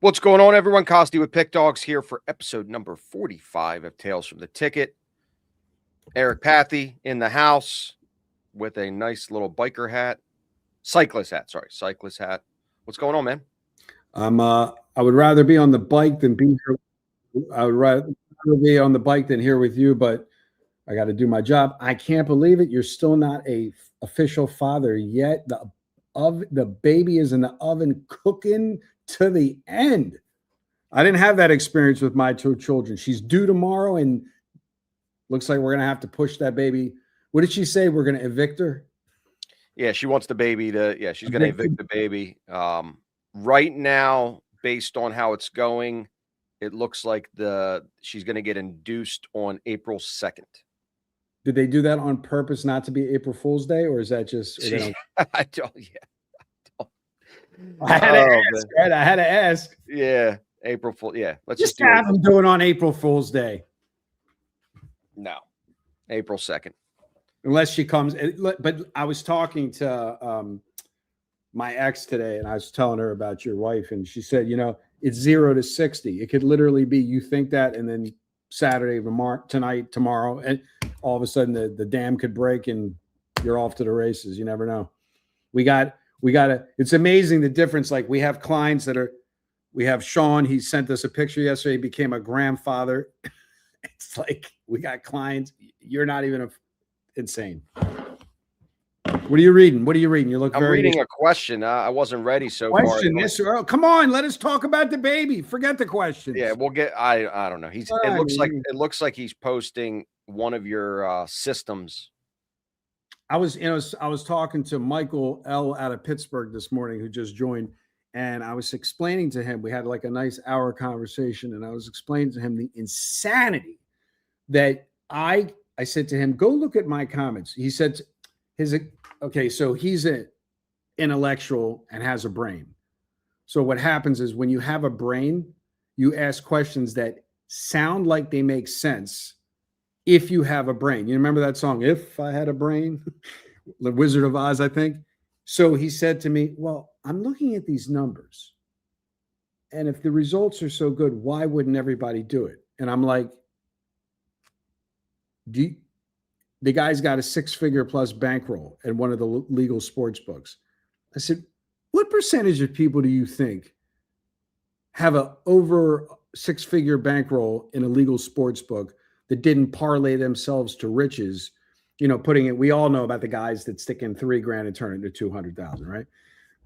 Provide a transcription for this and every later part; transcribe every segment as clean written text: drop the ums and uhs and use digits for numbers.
What's going on, everyone? Costi with PickDawgz here for episode number 45 of Tales from the Ticket. Eric Pathy in the house with a nice little biker hat. Cyclist hat. What's going on, man? I would rather be on the bike than be here. I would rather be on the bike than here with you, but I got to do my job. I can't believe it. You're still not a official father yet. The baby is in the oven cooking to the end. I didn't have that experience with my two children. She's due tomorrow, and looks like we're gonna have to push that baby. What did she say? We're gonna evict her? Yeah, she wants the baby to. Yeah, she's gonna evict the baby. Right now, based on how it's going, it looks like she's gonna get induced on April 2nd. Did they do that on purpose, not to be April Fool's Day, or is that just? I don't. Yeah. I had to ask. Right? I had to ask. Yeah, April Fool. Yeah, let's just have them do it on April Fool's Day. No, April 2nd. Unless she comes. But I was talking to my ex today, and I was telling her about your wife, and she said, it's 0 to 60. It could literally be you think that, and then Saturday, tonight, tomorrow, and all of a sudden the dam could break and you're off to the races. You never know. We got to. It's amazing the difference. Like we have clients we have Sean. He sent us a picture yesterday. He became a grandfather. It's like we got clients. You're not even insane. What are you reading? You look. I'm reading a question. I wasn't ready so far. Yes, come on. Let us talk about the baby. Forget the questions. Yeah, we'll get. I don't know. It looks like he's posting one of your systems. I was talking to Michael L. out of Pittsburgh this morning, who just joined, and I was explaining to him. We had like a nice hour conversation, and I was explaining to him the insanity that I said to him, "Go look at my comments." He said, so he's an intellectual and has a brain. So what happens is when you have a brain, you ask questions that sound like they make sense if you have a brain. You remember that song, If I Had a Brain? The Wizard of Oz, I think. So he said to me, well, I'm looking at these numbers, and if the results are so good, why wouldn't everybody do it? And I'm like, the guy's got a 6-figure plus bankroll at one of the legal sports books. I said, what percentage of people do you think have a over 6-figure bankroll in a legal sports book that didn't parlay themselves to riches? Putting it, we all know about the guys that stick in $3,000 and turn it into 200,000, right?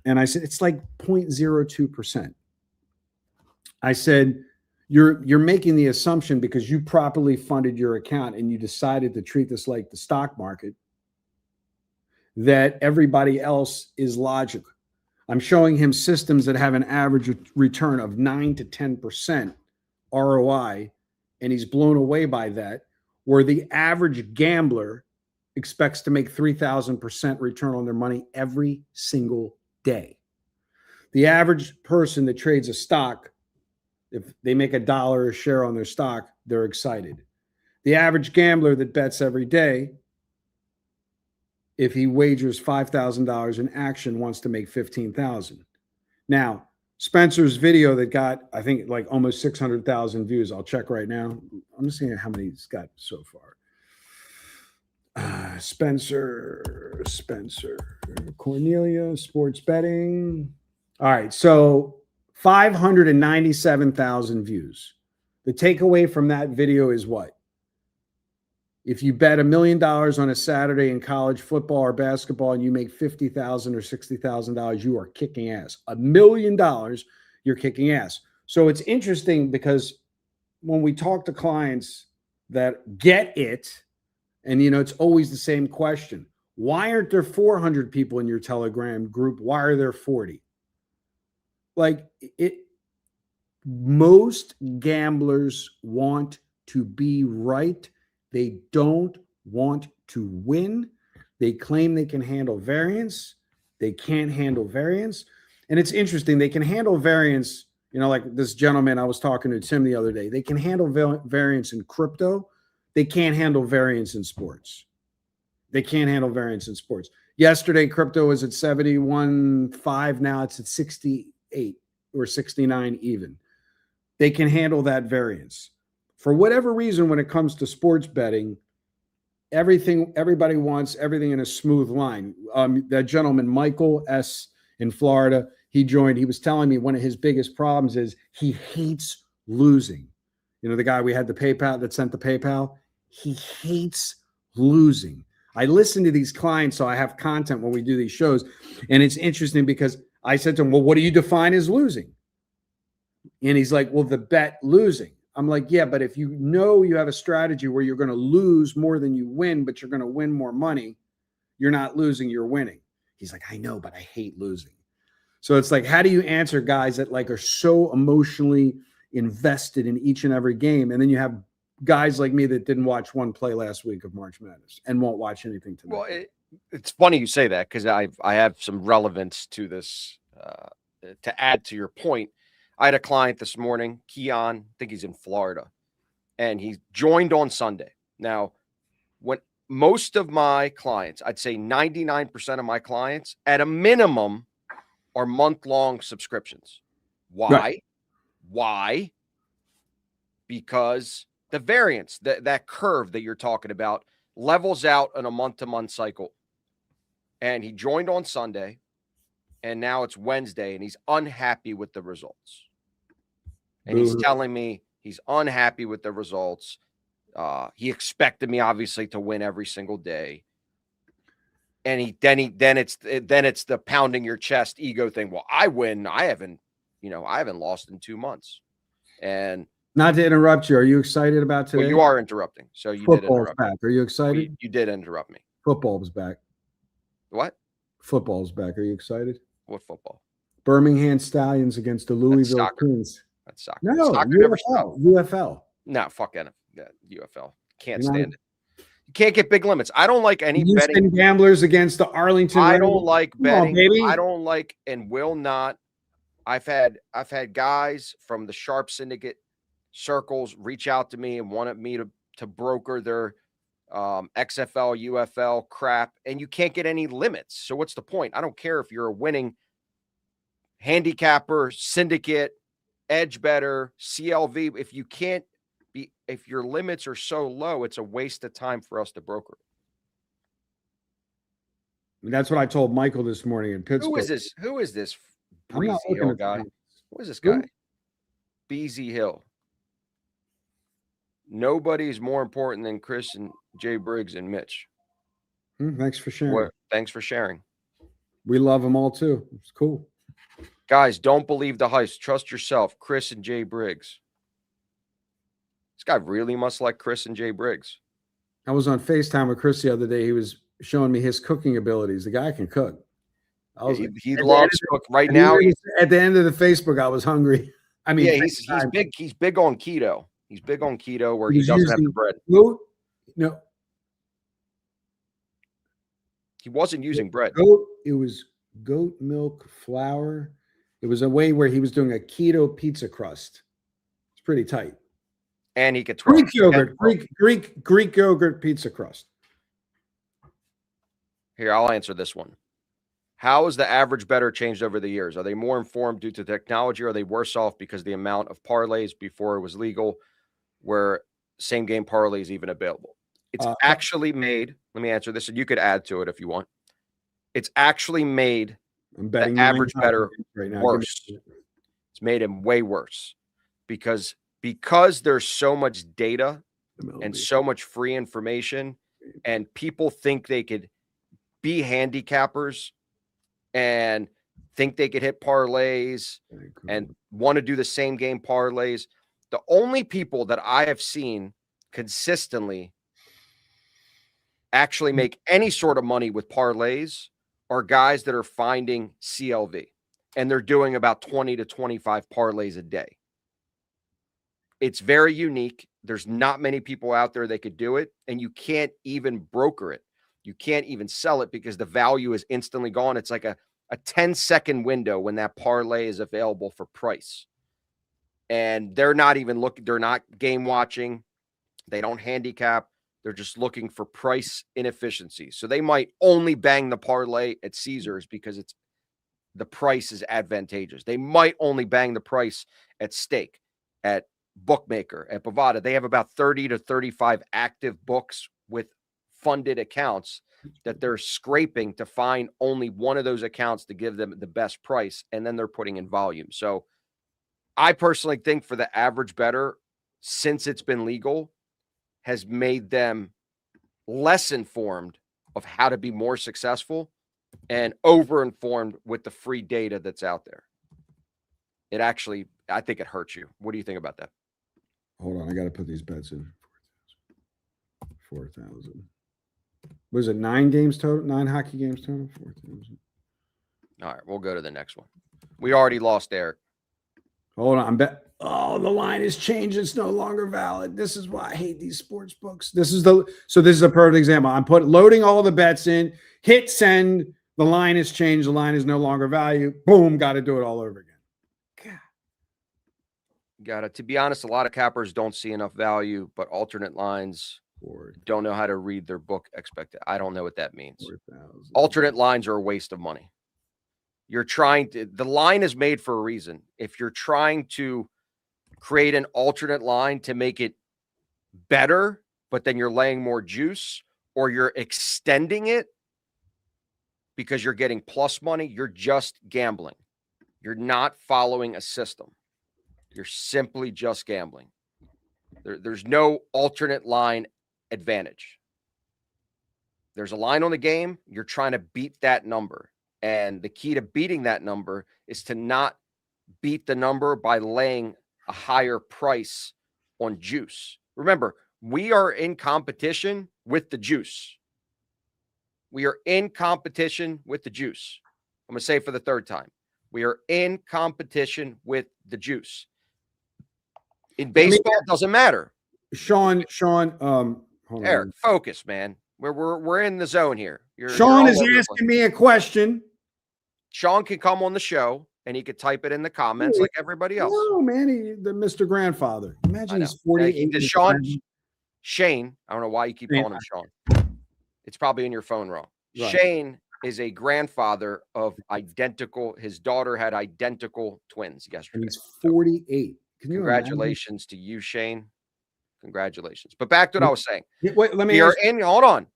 And I said, it's like 0.02%. I said, you're making the assumption because you properly funded your account and you decided to treat this like the stock market, that everybody else is logical. I'm showing him systems that have an average return of 9 to 10% ROI, and he's blown away by that, where the average gambler expects to make 3,000% return on their money every single day. The average person that trades a stock, if they make $1 a share on their stock, they're excited. The average gambler that bets every day, if he wagers $5,000 in action, wants to make $15,000. Now, Spencer's video that got, I think, like almost 600,000 views. I'll check right now. I'm just seeing how many he's got so far. Spencer, Cornelia, sports betting. All right, so 597,000 views. The takeaway from that video is what? If you bet $1 million on a Saturday in college football or basketball and you make $50,000 or $60,000, you are kicking ass. $1 million, you're kicking ass. So it's interesting because when we talk to clients that get it, and it's always the same question: why aren't there 400 people in your Telegram group? Why are there 40? Like most gamblers want to be right. They don't want to win. They claim they can handle variance. They can't handle variance. And it's interesting. They can handle variance, like this gentleman I was talking to, Tim, the other day. They can handle variance in crypto. They can't handle variance in sports. Yesterday, crypto was at 71.5. Now it's at 68. or 69 even. They can handle that variance. For whatever reason, when it comes to sports betting, everybody wants everything in a smooth line. That gentleman, Michael S. in Florida, he joined. He was telling me one of his biggest problems is he hates losing. You know, the guy we had the PayPal that sent the PayPal, he hates losing. I listen to these clients, so I have content when we do these shows. And it's interesting because I said to him, well, what do you define as losing? And he's like, well, the bet losing. I'm like, yeah, but if you know you have a strategy where you're going to lose more than you win, but you're going to win more money, you're not losing, you're winning. He's like, I know, but I hate losing. So it's like, how do you answer guys that like are so emotionally invested in each and every game? And then you have guys like me that didn't watch one play last week of March Madness and won't watch anything tonight. Well, it's funny you say that because I have some relevance to this to add to your point. I had a client this morning, Keon, I think he's in Florida, and he joined on Sunday. Now, when most of my clients, I'd say 99% of my clients, at a minimum, are month-long subscriptions. Why? Right. Why? Because the variance, that curve that you're talking about, levels out on a month-to-month cycle. And he joined on Sunday, and now it's Wednesday, and he's unhappy with the results. And he's telling me he's unhappy with the results. He expected me, obviously, to win every single day. And then it's the pounding your chest ego thing. Well, I win. I haven't lost in 2 months. And not to interrupt you, are you excited about today? Well, you are interrupting. So you Football's did interrupt back. Are you excited? You did interrupt me. Football's back. What? Football's back. Are you excited? What football? Birmingham Stallions against the Louisville Kings. That's soccer. No, soccer UFL. No, fuck UFL. Can't stand it. You can't get big limits. I don't like any Houston betting. Gamblers against the Arlington. I don't like betting. Baby. I don't like and will not. I've had guys from the Sharp Syndicate circles reach out to me and wanted me to broker their XFL, UFL crap, and you can't get any limits. So what's the point? I don't care if you're a winning handicapper, syndicate, edge better, CLV. If your limits are so low, it's a waste of time for us to broker. That's what I told Michael this morning in Pittsburgh. Who is this Breezy Hill guy? Who is this guy? Beezy Hill. Nobody's more important than Chris and Jay Briggs and Mitch. Thanks for sharing. Thanks for sharing. We love them all too. It's cool. Guys, don't believe the heist. Trust yourself. Chris and Jay Briggs. This guy really must like Chris and Jay Briggs. I was on FaceTime with Chris the other day. He was showing me his cooking abilities. The guy can cook. He loves cook right now. At the end of the Facebook, I was hungry. I mean, yeah, he's big. He's big on keto. He's big on keto where he doesn't have the bread. No, he wasn't using bread. It was goat milk flour. It was a way where he was doing a keto pizza crust. It's pretty tight. And he could Greek yogurt, Greek yogurt pizza crust. Here, I'll answer this one. How has the average bettor changed over the years? Are they more informed due to technology, or are they worse off because the amount of parlays before it was legal, where same game parlays even available? It's actually made. Let me answer this, and you could add to it if you want. It's actually made the average bettor worse. It's made him way worse because there's so much data and so much free information, and people think they could be handicappers and think they could hit parlays and want to do the same game parlays. The only people that I have seen consistently actually make any sort of money with parlays are guys that are finding CLV, and they're doing about 20 to 25 parlays a day. It's very unique. There's not many people out there that could do it, and you can't even broker it. You can't even sell it because the value is instantly gone. It's like a 10-second window when that parlay is available for price. And they're not even looking, they're not game watching. They don't handicap. They're just looking for price inefficiency. So they might only bang the parlay at Caesars because it's the price is advantageous. They might only bang the price at stake, at bookmaker, at Bovada. They have about 30 to 35 active books with funded accounts that they're scraping to find only one of those accounts to give them the best price, and then they're putting in volume. So I personally think for the average bettor, since it's been legal, has made them less informed of how to be more successful and over-informed with the free data that's out there. It actually, I think it hurts you. What do you think about that? Hold on, I got to put these bets in. 4,000. Was it 9 games total? 9 hockey games total? 4,000. All right, we'll go to the next one. We already lost Eric. Hold on, oh, the line has changed. It's no longer valid. This is why I hate these sports books. This is a perfect example. I'm loading all the bets in, hit send. The line has changed. The line is no longer value. Boom, got to do it all over again. Got it. To be honest, a lot of cappers don't see enough value, but alternate lines don't know how to read their book expected. I don't know what that means. 4,000. Alternate lines are a waste of money. The line is made for a reason. If you're trying to create an alternate line to make it better, but then you're laying more juice, or you're extending it because you're getting plus money, you're just gambling. You're not following a system. You're simply just gambling. There's no alternate line advantage. There's a line on the game. You're trying to beat that number. And the key to beating that number is to not beat the number by laying a higher price on juice. Remember, we are in competition with the juice. We are in competition with the juice. I'm going to say it for the third time. We are in competition with the juice. In baseball, it doesn't matter. Sean, Eric, focus, man. We're in the zone here. Sean is asking me a question. Sean can come on the show and he could type it in the comments like everybody else. Oh man, the Mr. Grandfather. Imagine he's 48. Shane, I don't know why you keep calling him Sean. It's probably in your phone wrong. Right. Shane is a grandfather of his daughter had identical twins yesterday. And he's 48. Congratulations to you, Shane. Congratulations. But back to what I was saying. Wait, let me hold on.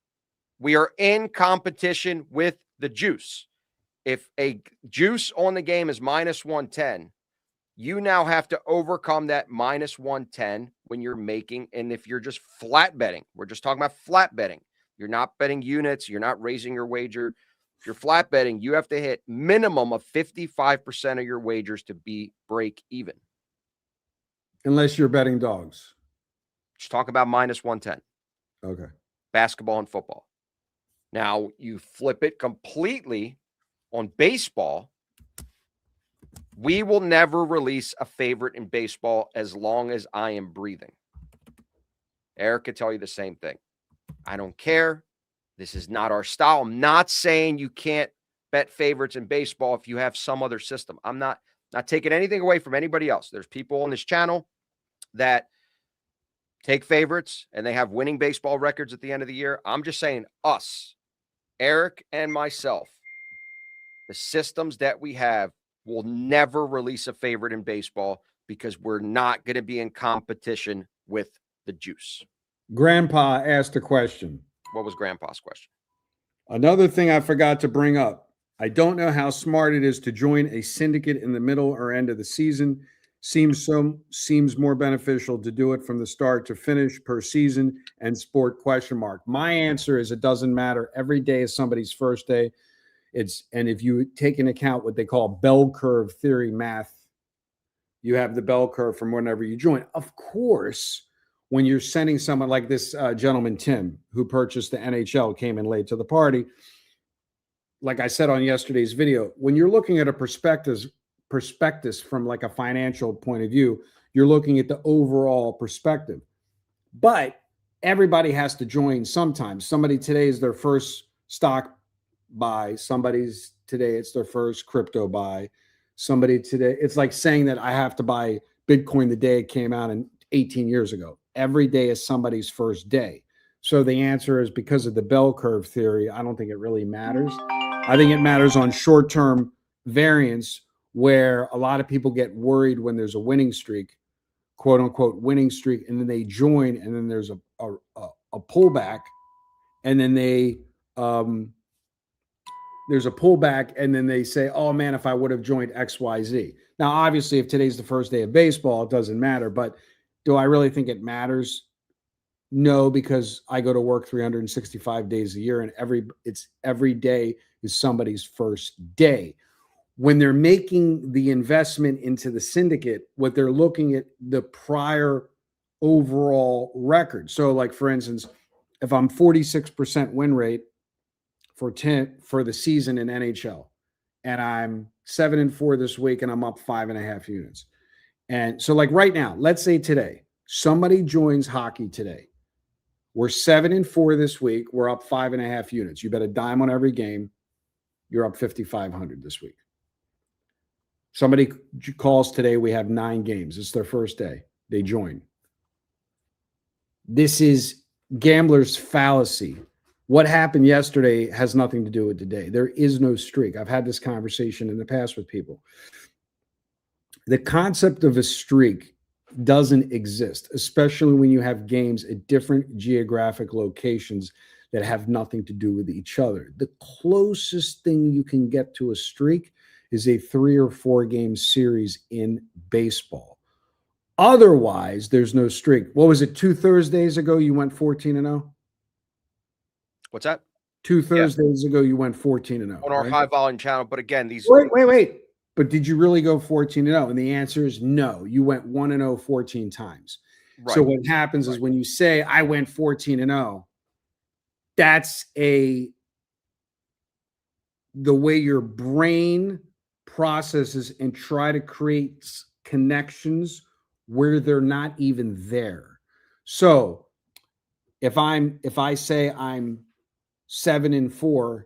We are in competition with the juice. If a juice on the game is minus 110, you now have to overcome that minus 110 when you're making, and if you're just flat betting, we're just talking about flat betting. You're not betting units. You're not raising your wager. If you're flat betting, you have to hit minimum of 55% of your wagers to be break even. Unless you're betting dogs. Just talk about minus 110. Okay. Basketball and football. Now you flip it completely on baseball. We will never release a favorite in baseball as long as I am breathing. Eric could tell you the same thing. I don't care. This is not our style. I'm not saying you can't bet favorites in baseball if you have some other system. I'm not taking anything away from anybody else. There's people on this channel that take favorites and they have winning baseball records at the end of the year. I'm just saying us, Eric and myself, the systems that we have will never release a favorite in baseball because we're not going to be in competition with the juice. Grandpa asked a question. What was Grandpa's question? Another thing I forgot to bring up. I don't know how smart it is to join a syndicate in the middle or end of the season. Seems more beneficial to do it from the start to finish per season and sport ? My answer is it doesn't matter. Every day is somebody's first day. And if you take into account what they call bell curve theory math, you have the bell curve from whenever you join. Of course, when you're sending someone like this gentleman, Tim, who purchased the NHL, came in late to the party. Like I said on yesterday's video, when you're looking at a prospectus from like a financial point of view, you're looking at the overall perspective. But everybody has to join sometimes. Somebody today is their first stock buy. Somebody's today it's their first crypto buy. Somebody today, it's like saying that I have to buy Bitcoin the day it came out 18 years ago. Every day is somebody's first day. So the answer is because of the bell curve theory, I don't think it really matters. I think it matters on short-term variance where a lot of people get worried when there's a winning streak, quote unquote winning streak, and then they join, and then there's a pullback, and then there's a pullback, and then they say, oh man, if I would have joined XYZ. Now, obviously, if today's the first day of baseball, it doesn't matter, but do I really think it matters? No, because I go to work 365 days a year, and every day is somebody's first day. When they're making the investment into the syndicate, what they're looking at the prior overall record. So, like for instance, if I'm 46% win rate for the season in NHL, and I'm 7-4 this week, and I'm up 5.5 units. And so, like right now, let's say today, somebody joins hockey today. We're 7-4 this week. We're up 5.5 units. You bet a dime on every game. You're up 5,500 this week. Somebody calls today. We have 9 games. It's their first day. They join. This is gambler's fallacy. What happened yesterday has nothing to do with today. There is no streak. I've had this conversation in the past with people. The concept of a streak doesn't exist, especially when you have games at different geographic locations that have nothing to do with each other. The closest thing you can get to a streak is a 3 or 4 game series in baseball. Otherwise, there's no streak. What was it, 2 Thursdays ago you went 14-0? What's that? 2 Thursdays ago you went 14-0 on our high volume channel. But again, these wait. But did you really go 14-0? And the answer is no. You went 1-0 14 times. Right. So what happens is when you say I went 14-0, that's the way your brain processes and try to create connections where they're not even there. So if I say I'm 7-4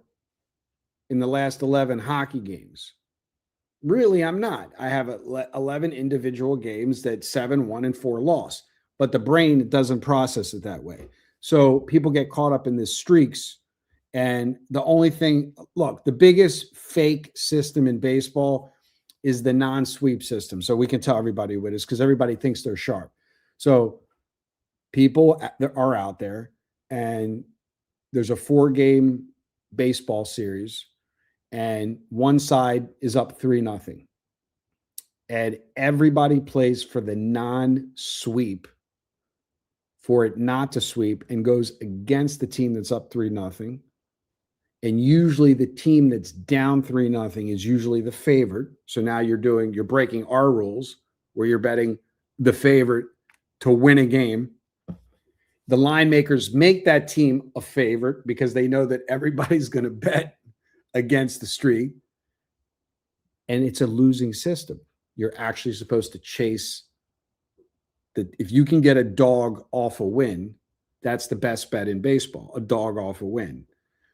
in the last 11 hockey games, really, I'm not. I have 11 individual games that 7 won and 4 lost, but the brain doesn't process it that way. So people get caught up in this streaks. And the only thing, look, the biggest fake system in baseball is the non-sweep system. So we can tell everybody what it is because everybody thinks they're sharp. So people are out there, and there's a 4-game baseball series, and one side is up 3-0. And everybody plays for the non-sweep, for it not to sweep, and goes against the team that's up 3-0. And usually the team that's down 3-0 is usually the favorite. So now you're breaking our rules where you're betting the favorite to win a game. The line makers make that team a favorite because they know that everybody's going to bet against the streak. And it's a losing system. You're actually supposed to chase if you can get a dog off a win, that's the best bet in baseball, a dog off a win.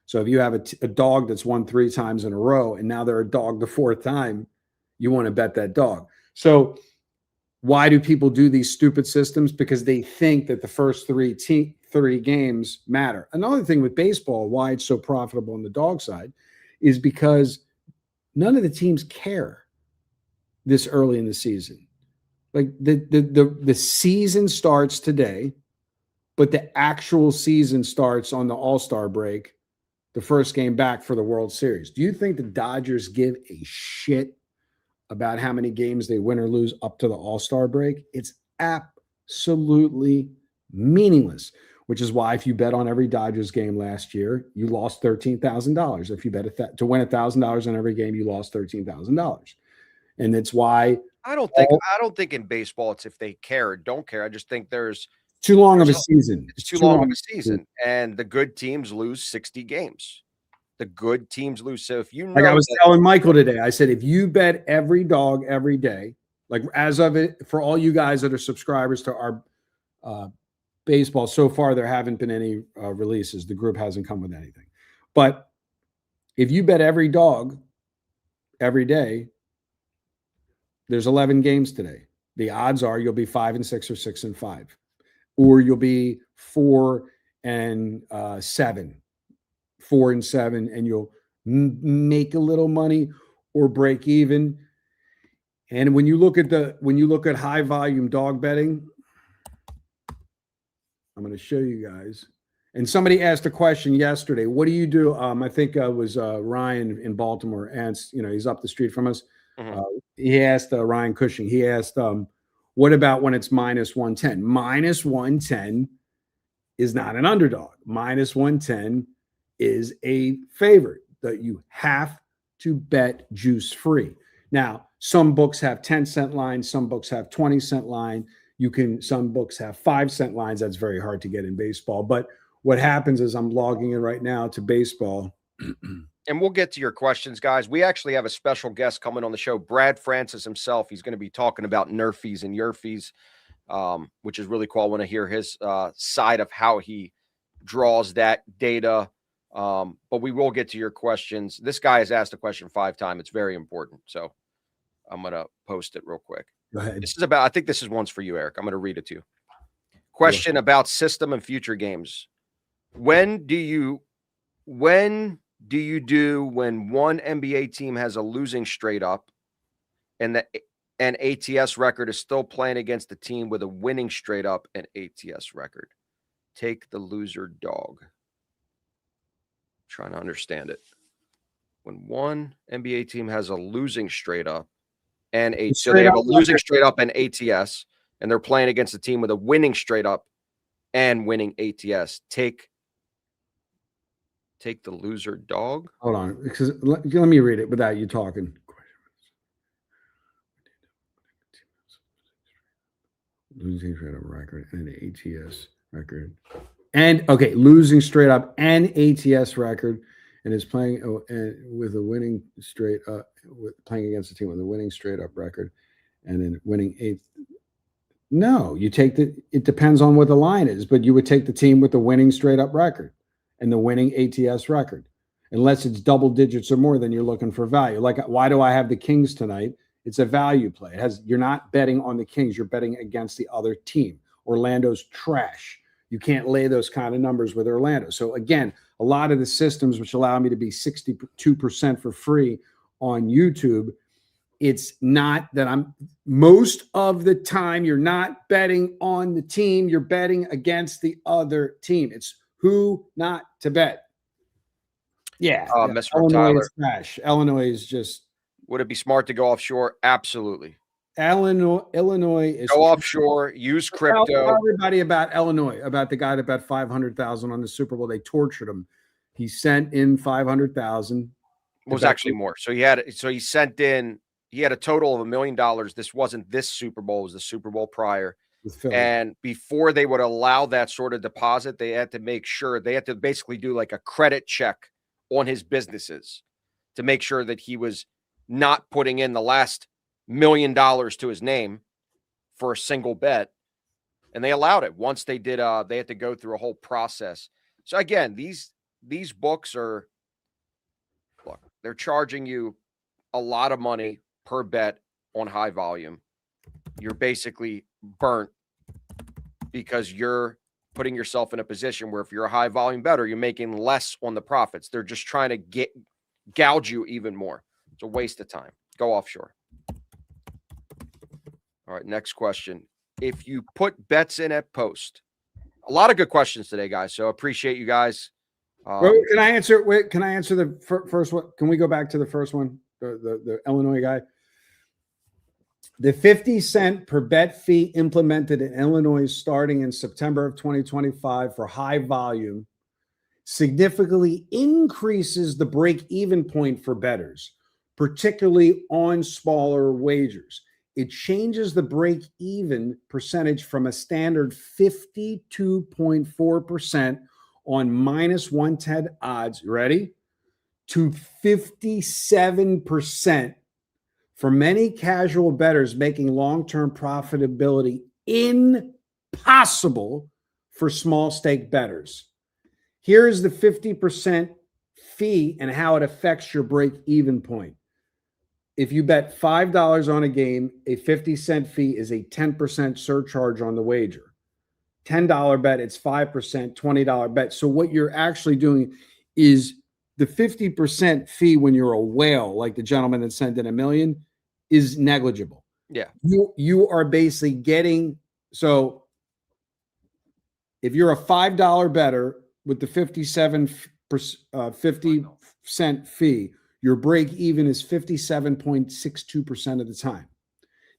So if you have a dog that's won 3 times in a row and now they're a dog the 4th time, you want to bet that dog. So why do people do these stupid systems? Because they think that the first 3 games matter. Another thing with baseball, why it's so profitable on the dog side, is because none of the teams care this early in the season. Like the season starts today, but the actual season starts on the All-Star break, the first game back for the World Series. Do you think the Dodgers give a shit about how many games they win or lose up to the All-Star break? It's absolutely meaningless, which is why if you bet on every Dodgers game last year, you lost $13,000. If you bet to win $1,000 on every game, you lost $13,000. And that's why I don't think in baseball it's if they care or don't care. I just think there's too long of a season. It's too long of a season, and the good teams lose 60 games. The good teams lose. So if you know, like I was telling Michael today, I said if you bet every dog every day, like as of it, for all you guys that are subscribers to our baseball, so far there haven't been any releases. The group hasn't come with anything. But if you bet every dog every day, there's 11 games today. The odds are you'll be 5-6 or 6-5, or you'll be 4-7, 4-7, and you'll make a little money, or break even. And when you look at high volume dog betting, I'm going to show you guys. And somebody asked a question yesterday. What do you do? I think it was Ryan in Baltimore, and he's up the street from us. Mhm. He asked Ryan Cushing. He asked, "What about when it's minus 110? Minus 110 is not an underdog. Minus 110 is a favorite that you have to bet juice free. Now, some books have 10-cent lines, some books have 20-cent line. Some books have 5-cent lines. That's very hard to get in baseball. But what happens is I'm logging in right now to baseball. And we'll get to your questions, guys. We actually have a special guest coming on the show, Brad Francis himself. He's going to be talking about Nerfys and Yuries, which is really cool. I want to hear his side of how he draws that data. But we will get to your questions. This guy has asked a question 5 times. It's very important. So I'm going to post it real quick. Go ahead. I think this is one's for you, Eric. I'm going to read it to you. Question about system and future games. When do you when one NBA team has a losing straight up and an ATS record is still playing against the team with a winning straight up and ATS record? Take the loser dog. Trying to understand it. When one NBA team has a losing straight up and so they have a losing straight up and ATS, and they're playing against a team with a winning straight up and winning ATS. Take the loser dog. Hold on, because let me read it without you talking. Losing straight up record and ATS record, and okay, losing straight up and ATS record, and is playing with a winning straight up, playing against a team with a winning straight up record, and then winning eighth. No, you take it depends on what the line is, but you would take the team with the winning straight up record and the winning ATS record, unless it's double digits or more, then you're looking for value. Like, why do I have the Kings tonight? It's a value play. You're not betting on the Kings, you're betting against the other team. Orlando's trash. You can't lay those kind of numbers with Orlando. So again, a lot of the systems which allow me to be 62% for free on YouTube, it's not that most of the time you're not betting on the team, you're betting against the other team. It's who not to bet. Yeah. Mr. Illinois Tyler. is trash. Illinois is just. Would it be smart to go offshore? Absolutely. Illinois is go offshore, use crypto. Tell everybody about Illinois, about the guy that bet 500,000 on the Super Bowl. They tortured him. He sent in 500,000. It was actually more. So he sent in. He had a total of $1 million. This wasn't this Super Bowl. It was the Super Bowl prior. And before they would allow that sort of deposit, they had to make sure they had to basically do like a credit check on his businesses to make sure that he was not putting in the last $1 million to his name for a single bet. And they allowed it. Once they did, they had to go through a whole process. So again, these books they're charging you a lot of money per bet on high volume. You're basically burnt because you're putting yourself in a position where if you're a high volume bettor, you're making less on the profits. They're just trying to gouge you even more. It's a waste of time. Go offshore. All right, next question. If you put bets in at post, a lot of good questions today, guys. So appreciate you guys. Can I answer? Wait, can I answer the first one? Can we go back to the first one? The Illinois guy. The 50-cent per bet fee implemented in Illinois starting in September of 2025 for high volume significantly increases the break-even point for bettors, particularly on smaller wagers. It changes the break-even percentage from a standard 52.4% on minus 110 odds, ready, to 57% for many casual bettors, making long-term profitability impossible for small stake bettors. Here's the 50% fee and how it affects your break-even point. If you bet $5 on a game, a 50-cent fee is a 10% surcharge on the wager. $10 bet, it's 5%, $20 bet. So what you're actually doing is the 50% fee when you're a whale, like the gentleman that sent in $1 million, is negligible. Yeah. You are basically getting, so if you're a $5 better with the 50 cent fee, your break even is 57.62% of the time.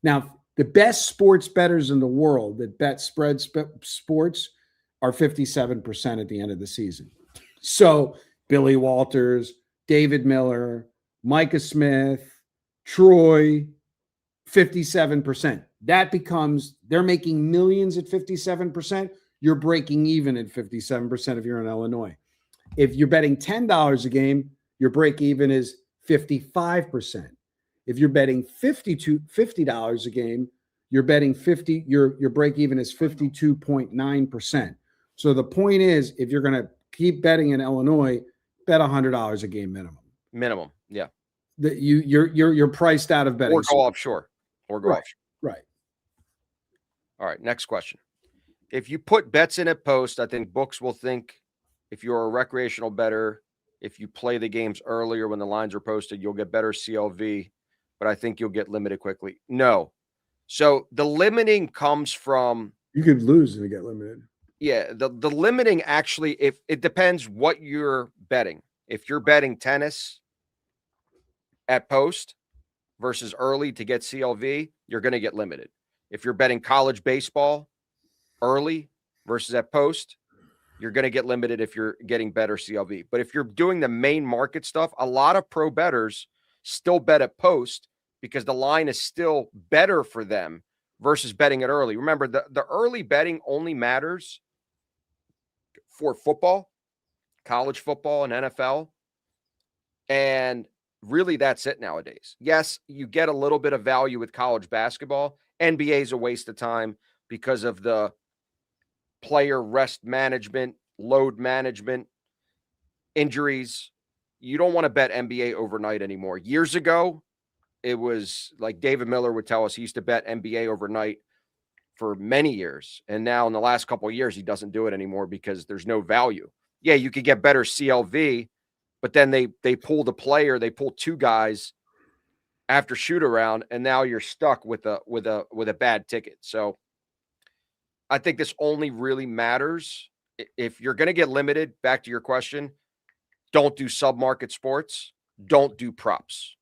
Now, the best sports bettors in the world that bet spread sports are 57% at the end of the season. So Billy Walters, David Miller, Micah Smith, Troy, 57%. That becomes, they're making millions at 57%. You're breaking even at 57% if you're in Illinois. If you're betting $10 a game, your break even is 55%. If you're betting $50 a game, you're betting 50, your break even is 52.9%. So the point is, if you're going to keep betting in Illinois, bet $100 a game minimum. Yeah. That you're priced out of betting. Or go offshore. Offshore. Right. All right. Next question. If you put bets in at post, I think books will think if you're a recreational bettor, if you play the games earlier when the lines are posted, you'll get better CLV, but I think you'll get limited quickly. No. So the limiting comes from, you could lose and get limited. Yeah, the limiting actually, if it depends what you're betting. If you're betting tennis at post versus early to get CLV, you're going to get limited. If you're betting college baseball early versus at post, you're going to get limited if you're getting better CLV. But if you're doing the main market stuff, a lot of pro bettors still bet at post because the line is still better for them versus betting it early. Remember, the early betting only matters for football, college football, and NFL. And really, that's it nowadays. Yes, you get a little bit of value with college basketball. NBA is a waste of time because of the player rest management, load management, injuries. You don't want to bet NBA overnight anymore. Years ago, it was like David Miller would tell us he used to bet NBA overnight for many years. And now in the last couple of years, he doesn't do it anymore because there's no value. Yeah, you could get better CLV, but then they pull the player, they pull two guys after shoot around, and now you're stuck with a bad ticket. So I think this only really matters if you're going to get limited. Back to your question, don't do sub-market sports, don't do props,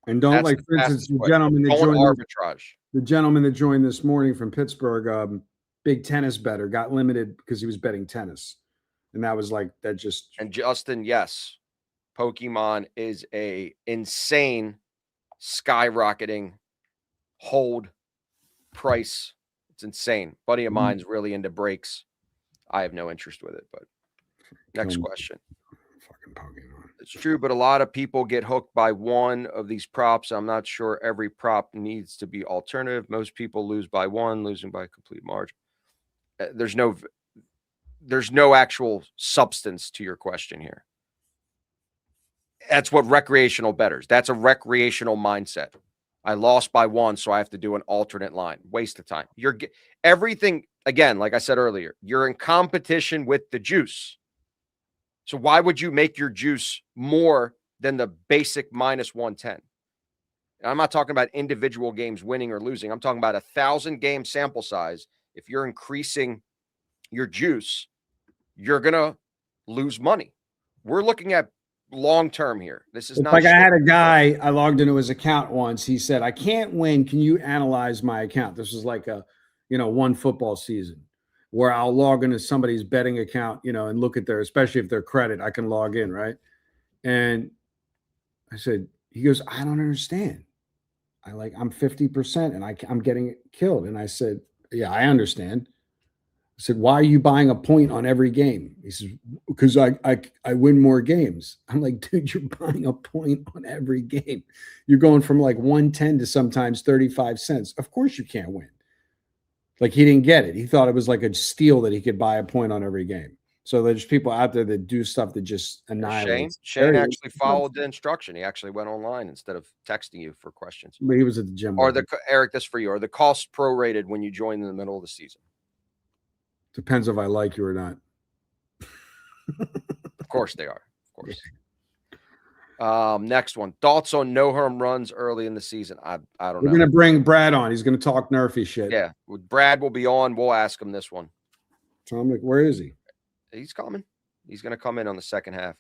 and don't, like, for instance, the gentleman that joined arbitrage. The gentleman that joined this morning from Pittsburgh, big tennis bettor, got limited because he was betting tennis, and that was like that. Just and Justin, yes, Pokemon is a insane, skyrocketing hold price. It's insane. Buddy of mine's really into breaks. I have no interest with it, but next question. Fucking Pokemon. It's true, but a lot of people get hooked by one of these props. I'm not sure every prop needs to be alternative. Most people lose by one, losing by a complete margin. There's no actual substance to your question here. That's what recreational bettors. That's a recreational mindset. I lost by one, so I have to do an alternate line. Waste of time. Everything, again, like I said earlier, you're in competition with the juice. So why would you make your juice more than the basic minus 110? And I'm not talking about individual games winning or losing. I'm talking about 1,000 game sample size. If you're increasing your juice, you're going to lose money. We're looking at long-term here. This is not like, I had a guy, I logged into his account once. He said, I can't win. Can you analyze my account? This was like one football season where I'll log into somebody's betting account, and look at especially if their credit, I can log in. Right. And I said, he goes, I don't understand. I'm 50% and I'm getting killed. And I said, yeah, I understand. I said, why are you buying a point on every game? He says, because I win more games. I'm like, dude, you're buying a point on every game. You're going from like 110 to sometimes 35 cents. Of course you can't win. Like, he didn't get it. He thought it was like a steal that he could buy a point on every game. So there's people out there that do stuff that just annihilates. Shane actually followed the instruction. He actually went online instead of texting you for questions. But he was at the gym. Eric, this for you. Are the costs prorated when you join in the middle of the season? Depends if I like you or not. Of course they are. Of course. Next one. Thoughts on no home runs early in the season? I don't know. We're gonna bring Brad on. He's gonna talk Nerfy shit. Yeah, Brad will be on. We'll ask him this one. So I'm like, where is he? He's coming. He's going to come in on the second half.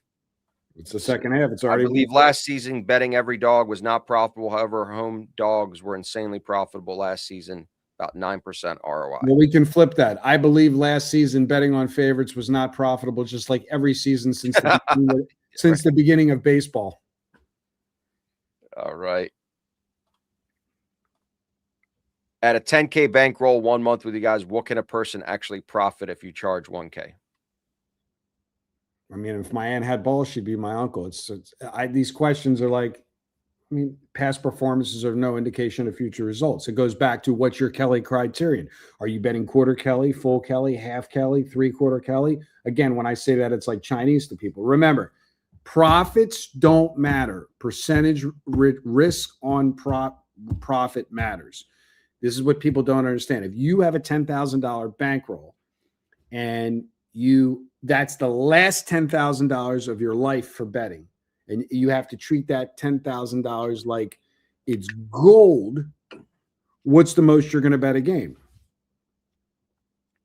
It's the second half. It's already. I believe last season betting every dog was not profitable. However, home dogs were insanely profitable last season, about 9% ROI. Well, we can flip that. I believe last season betting on favorites was not profitable, just like every season since the beginning of baseball. All right. At a 10K bankroll 1 month with you guys, what can a person actually profit if you charge 1K? I mean, if my aunt had balls, she'd be my uncle. These questions are like, I mean, past performances are no indication of future results. It goes back to what's your Kelly criterion. Are you betting quarter Kelly, full Kelly, half Kelly, 3/4 Kelly? Again, when I say that, it's like Chinese to people. Remember, profits don't matter. Percentage risk on profit matters. This is what people don't understand. If you have a $10,000 bankroll and that's the last $10,000 of your life for betting, and you have to treat that $10,000 like it's gold, what's the most you're going to bet a game?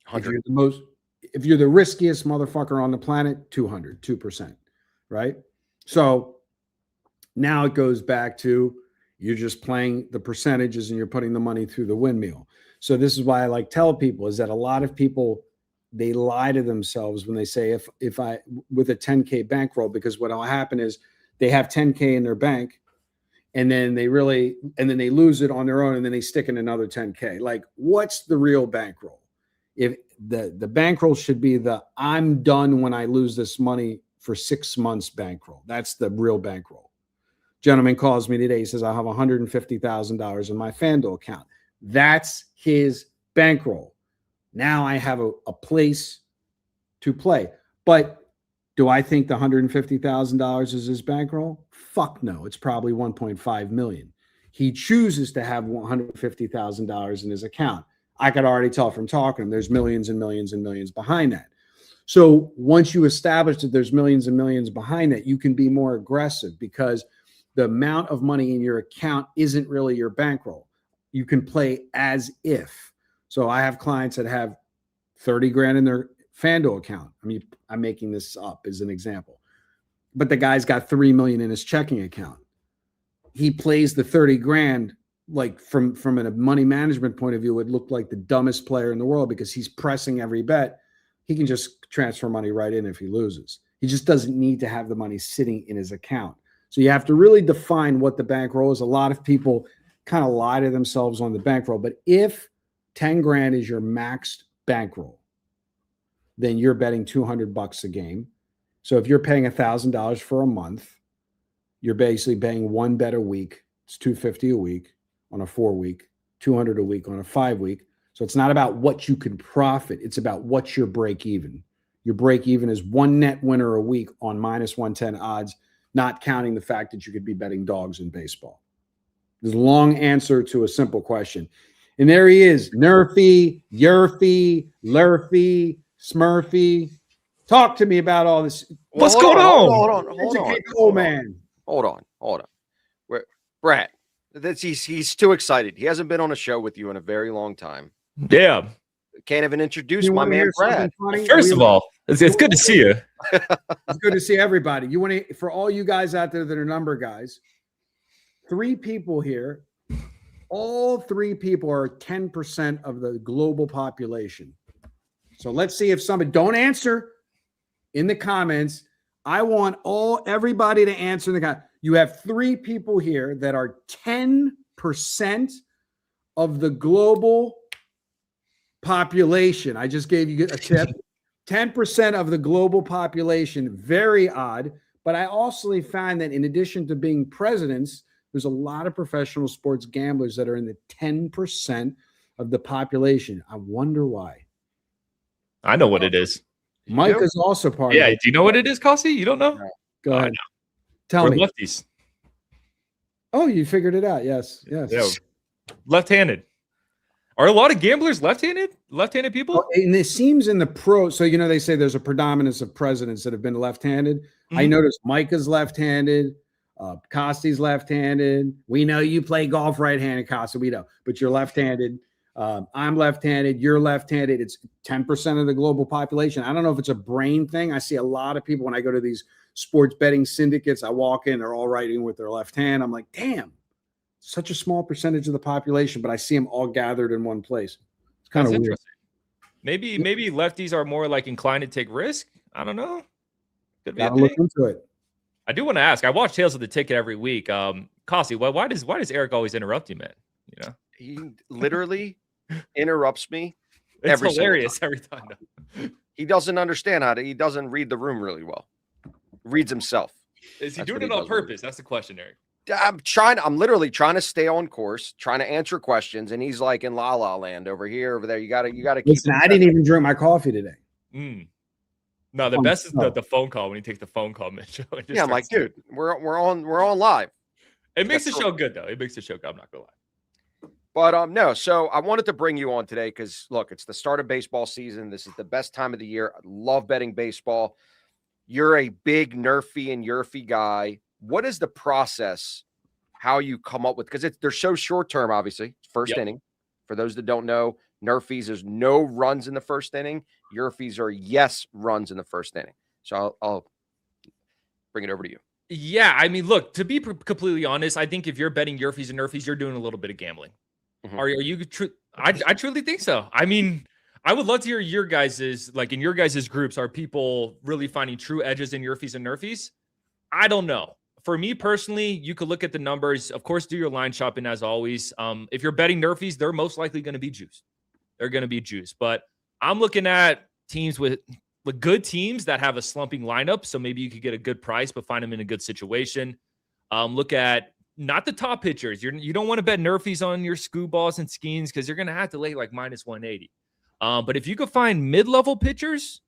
100. If you're the riskiest motherfucker on the planet, 2%, right? So now it goes back to you're just playing the percentages and you're putting the money through the windmill. So this is why I like tell people is that a lot of people, they lie to themselves when they say if I with a 10K bankroll, because what will happen is they have 10K in their bank and then they lose it on their own and then they stick in another 10K. Like, what's the real bankroll? If the bankroll should be the I'm done when I lose this money for 6 months bankroll. That's the real bankroll. Gentleman calls me today. He says, I have $150,000 in my FanDuel account. That's his bankroll. Now I have a place to play. But do I think the $150,000 is his bankroll? Fuck no. It's probably 1.5 million. He chooses to have $150,000 in his account. I could already tell from talking to him, there's millions and millions and millions behind that. So once you establish that there's millions and millions behind that, you can be more aggressive because the amount of money in your account isn't really your bankroll. You can play as if. So I have clients that have 30 grand in their FanDuel account. I mean, I'm making this up as an example, but the guy's got 3 million in his checking account. He plays the 30 grand, like from a money management point of view, would look like the dumbest player in the world because he's pressing every bet. He can just transfer money right in if he loses. He just doesn't need to have the money sitting in his account. So you have to really define what the bankroll is. A lot of people kind of lie to themselves on the bankroll, but if 10 grand is your maxed bankroll, then you're betting $200 a game. So if you're paying $1,000 for a month, you're basically paying one bet a week. It's $250 a week on a 4-week, $200 a week on a 5-week. So it's not about what you can profit. It's about what's your break even. Your break even is one net winner a week on minus 110 odds, not counting the fact that you could be betting dogs in baseball. There's a long answer to a simple question. And there he is, Nerfy, Yuries, Lurfy, Smurfy. Talk to me about all this. What's going on? Hold on. Oh, man. Hold on. Brad, he's too excited. He hasn't been on a show with you in a very long time. Yeah. Can't even introduce my man Brad. First of all, it's good to see you. It's good to see everybody. You want to, for all you guys out there that are number guys, 3 people here. All 3 people are 10% of the global population. So let's see if somebody don't answer in the comments. I want everybody to answer in the comments. You have 3 people here that are 10% of the global population. I just gave you a tip. 10% of the global population. Very odd. But I also find that in addition to being presidents, there's a lot of professional sports gamblers that are in the 10% of the population. I wonder why. I know what it is. Mike is also part of it. Do you know what it is, Kossi? You don't know? Go ahead. Tell We're me. lefties. Oh, you figured it out. Yes. Yeah. Left-handed. Are a lot of gamblers left-handed? Left-handed people? Oh, and it seems in the pro. So, they say there's a predominance of presidents that have been left-handed. Mm-hmm. I noticed Mike is left-handed. Costi's left-handed. We know you play golf right-handed, Costa. We know, but you're left-handed. I'm left-handed. You're left-handed. It's 10% of the global population. I don't know if it's a brain thing. I see a lot of people when I go to these sports betting syndicates. I walk in, they're all writing with their left hand. I'm like, damn, such a small percentage of the population, but I see them all gathered in one place. It's kind of weird. Maybe lefties are more like inclined to take risk. I don't know. Could be Gotta look into it. I do want to ask. I watch Tales of the Ticket every week. Costi, why does Eric always interrupt you, man? You know, He literally interrupts me. it's hilarious every time. He doesn't understand he doesn't read the room really well. Reads himself. Is he doing it on purpose? That's the question, Eric. I'm literally trying to stay on course, trying to answer questions, and he's like in la la land over here, over there. You gotta keep. Listen, I didn't even drink my coffee today. No, the best is the phone call when he takes the phone call, Mitch. Yeah, I'm like, dude, we're on live. It makes the show good though. It makes the show good. I'm not gonna lie. But no, so I wanted to bring you on today because look, it's the start of baseball season. This is the best time of the year. I love betting baseball. You're a big Nerfy and Yuries guy. What is the process? How you come up with, because they're so short term, obviously. First inning. For those that don't know, Nerfys is no runs in the first inning. Yuries are yes runs in the first inning. So I'll bring it over to you. Yeah, I mean, look, to be completely honest, I think if you're betting Yuries and Nerfys, you're doing a little bit of gambling. Mm-hmm. Are you true? I truly think so. I mean, I would love to hear your guys's, like in your guys's groups, are people really finding true edges in Yuries and Nerfys? I don't know. For me personally, you could look at the numbers. Of course, do your line shopping as always. If you're betting Nerfys, they're most likely going to be juiced. They're going to be juiced. But I'm looking at teams with good teams that have a slumping lineup. So maybe you could get a good price, but find them in a good situation. Look at not the top pitchers. You don't want to bet Nerfys on your Screwballs and Skeens because you're going to have to lay like minus 180. But if you could find mid-level pitchers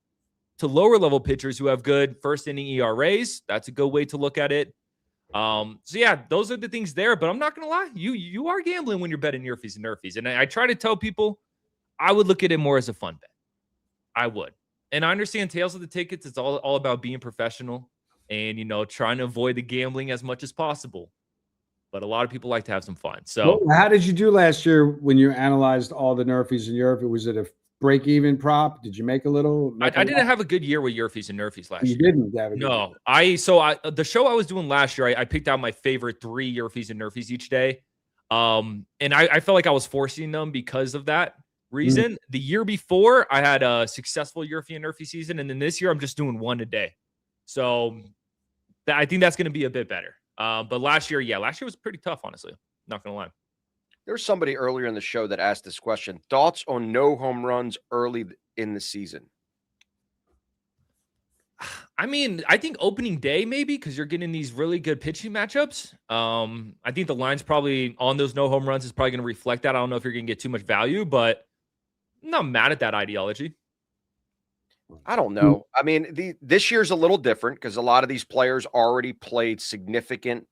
to lower-level pitchers who have good first-inning ERAs, that's a good way to look at it. So yeah, those are the things there, but I'm not going to lie. You are gambling when you're betting Nerfys and Nerfys. And I try to tell people I would look at it more as a fun bet. I would. And I understand Tales of the Tickets. It's all about being professional and, trying to avoid the gambling as much as possible. But a lot of people like to have some fun. So how did you do last year when you analyzed all the Nerfys and Yuries? Was it a break-even prop? Did you make a little? I didn't have a good year with Yuries and Nerfys last year. You didn't have a good year. The show I was doing last year, I picked out my favorite 3 Yuries and Nerfys each day. And I felt like I was forcing them because of that reason. The year before, I had a successful Yuries and Nerfy season. And then this year, I'm just doing 1 a day. So I think that's going to be a bit better. But last year was pretty tough, honestly. Not going to lie. There's somebody earlier in the show that asked this question. Thoughts on no home runs early in the season? I mean, I think opening day maybe because you're getting these really good pitching matchups. I think the line's probably on those no home runs is probably going to reflect that. I don't know if you're going to get too much value, but I'm not mad at that ideology. I don't know. I mean, this year's a little different because a lot of these players already played significant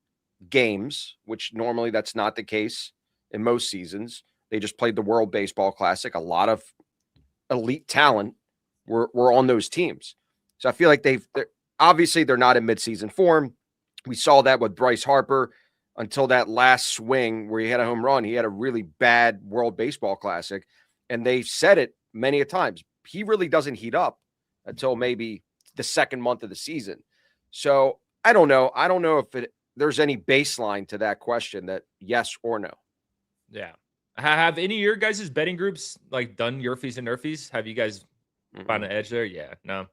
games, which normally that's not the case in most seasons. They just played the World Baseball Classic. A lot of elite talent were on those teams. So I feel like they're obviously not in midseason form. We saw that with Bryce Harper until that last swing where he had a home run. He had a really bad World Baseball Classic, and they've said it many a times. He really doesn't heat up until maybe the second month of the season. So I don't know. I don't know if there's any baseline to that question that yes or no. Yeah. Have any of your guys' betting groups like done Yuries and Nerfys? Have you guys found an edge there? Yeah. No.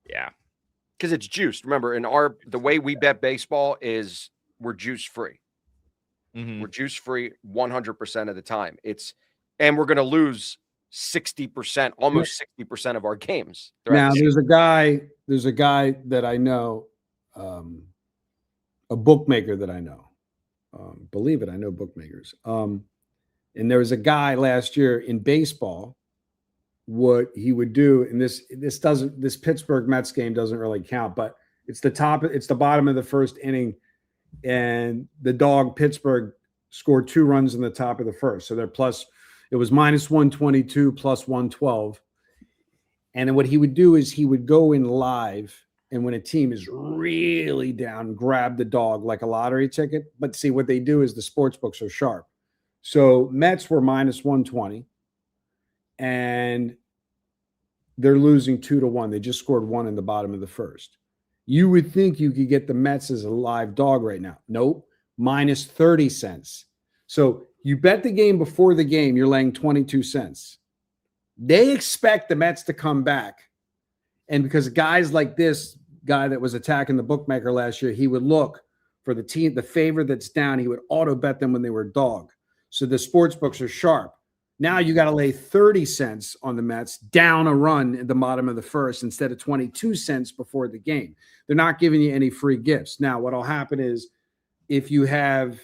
Yeah. Because it's juiced. Remember, the way we bet baseball is we're juice free. We're juice free 100% of the time. And we're going to lose 60%, almost 60% of our games. Now there's a guy that I know, a bookmaker that I know. Believe it, I know bookmakers. And there was a guy last year in baseball. What he would do, and this Pittsburgh Mets game doesn't really count, but it's the bottom of the first inning, and the dog Pittsburgh scored 2 runs in the top of the first. So it was minus 122 plus 112. And then what he would do is he would go in live And when a team is really down, grab the dog like a lottery ticket. But see, what they do is the sports books are sharp. So Mets were minus 120 and they're losing 2-1. They just scored 1 in the bottom of the first. You would think you could get the Mets as a live dog right now. Nope, minus 30 cents. So you bet the game before the game, you're laying 22 cents. They expect the Mets to come back. And because guys like this guy that was attacking the bookmaker last year, he would look for the team, the favorite that's down. He would auto bet them when they were dog. So the sports books are sharp. Now you got to lay 30 cents on the Mets down a run at the bottom of the first instead of 22 cents before the game. They're not giving you any free gifts. Now, what'll happen is if you have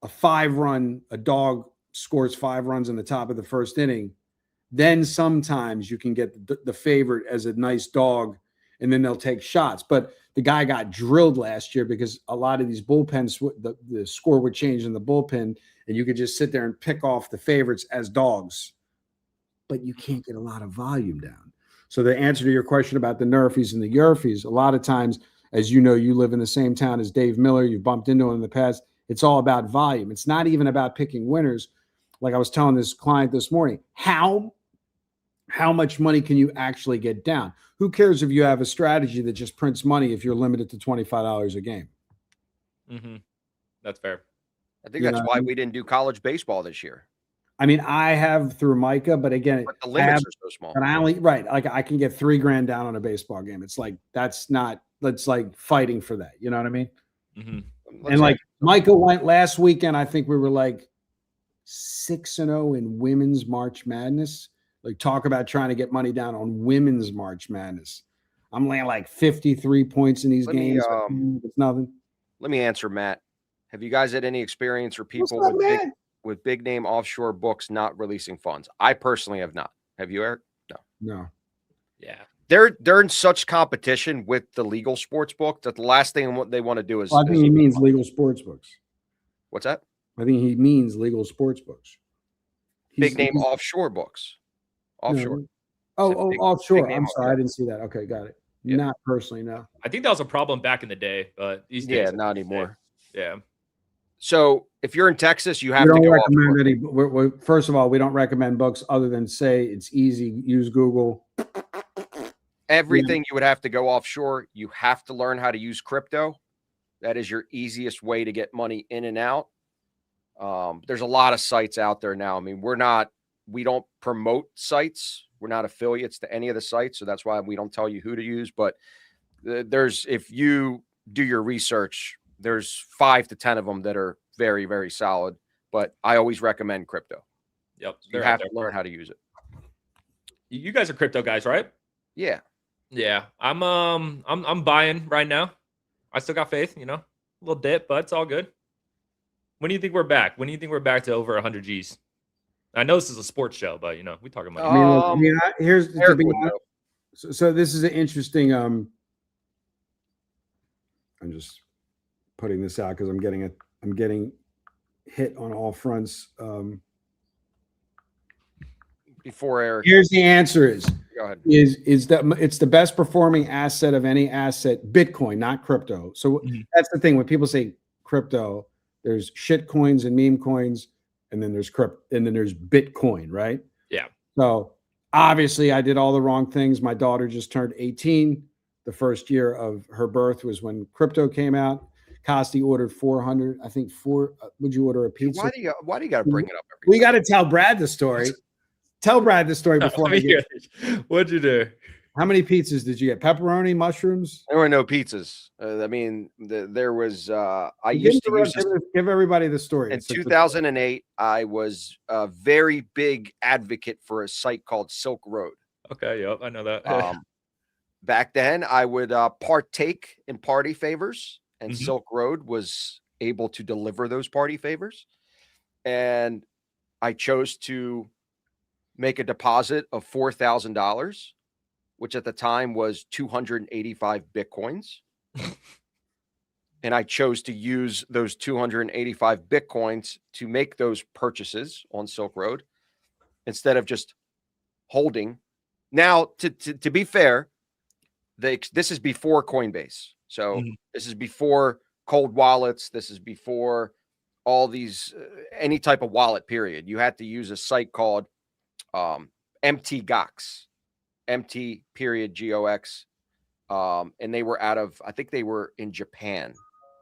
a 5-run, a dog scores 5 runs in the top of the first inning, then sometimes you can get the favorite as a nice dog, and then they'll take shots. But the guy got drilled last year because a lot of these bullpens, the score would change in the bullpen, and you could just sit there and pick off the favorites as dogs. But you can't get a lot of volume down. So the answer to your question about the Nerfys and the Yuries, a lot of times, as you know, you live in the same town as Dave Miller, you've bumped into him in the past, it's all about volume. It's not even about picking winners. Like I was telling this client this morning, how much money can you actually get down? Who cares if you have a strategy that just prints money if you're limited to $25 a game? Mm-hmm. That's fair. I think that's why we didn't do college baseball this year. I mean, I have through Micah, but again, the limits are so small. And I only like I can get $3,000 down on a baseball game. It's like that's like fighting for that. You know what I mean? Mm-hmm. And like Micah went last weekend, I think we were like 6-0 in women's March Madness. Like talk about trying to get money down on women's March Madness. I'm laying like 53 points in these games. It's nothing. Let me answer, Matt. Have you guys had any experience or people with big name offshore books not releasing funds? I personally have not. Have you, Eric? No. Yeah. They're in such competition with the legal sports book that the last thing they want to do is. Well, I think he means legal sports books. What's that? I think he means legal sports books. Big name offshore books. Offshore. No. Offshore. I'm sorry, I didn't see that. Okay, got it. Yeah. Not personally, no. I think that was a problem back in the day, but these days, not anymore. Yeah. So if you're in Texas, you have to go offshore. First of all, we don't recommend books other than say it's easy. Use Google. Everything you would have to go offshore. You have to learn how to use crypto. That is your easiest way to get money in and out. There's a lot of sites out there now. I mean, we don't promote sites. We're not affiliates to any of the sites. So that's why we don't tell you who to use. But if you do your research, there's 5 to 10 of them that are very, very solid. But I always recommend crypto. Yep. You have to learn how to use it. You guys are crypto guys, right? Yeah. Yeah. I'm buying right now. I still got faith, a little dip, but it's all good. When do you think we're back? When do you think we're back to over 100 G's? I know this is a sports show, but we talking about. Here's so this is an interesting. I'm just putting this out because I'm getting hit on all fronts. Before Eric, here's the answer: is go ahead. Is that it's the best performing asset of any asset, Bitcoin, not crypto. So that's the thing when people say crypto, there's shit coins and meme coins. And then there's Bitcoin, right? Yeah. So obviously I did all the wrong things. My daughter just turned 18. The first year of her birth was when crypto came out. Costi ordered 400. I think would you order a pizza? Why do you got to bring it up? We got to tell Brad the story. Tell Brad the story before I get. What'd you do? How many pizzas did you get? Pepperoni, mushrooms? There were no pizzas. I mean, there was. I used to use give everybody the story. In 2008, I was a very big advocate for a site called Silk Road. Okay, yep, I know that. Back then, I would partake in party favors, and Silk Road was able to deliver those party favors. And I chose to make a deposit of $4,000. Which at the time was 285 Bitcoins. And I chose to use those 285 Bitcoins to make those purchases on Silk Road instead of just holding. Now, to be fair, this is before Coinbase. So Mhm. this is before cold wallets. This is before all these any type of wallet. Period. You had to use a site called MTGOX, MT period GOX, and they were out of, I think they were in Japan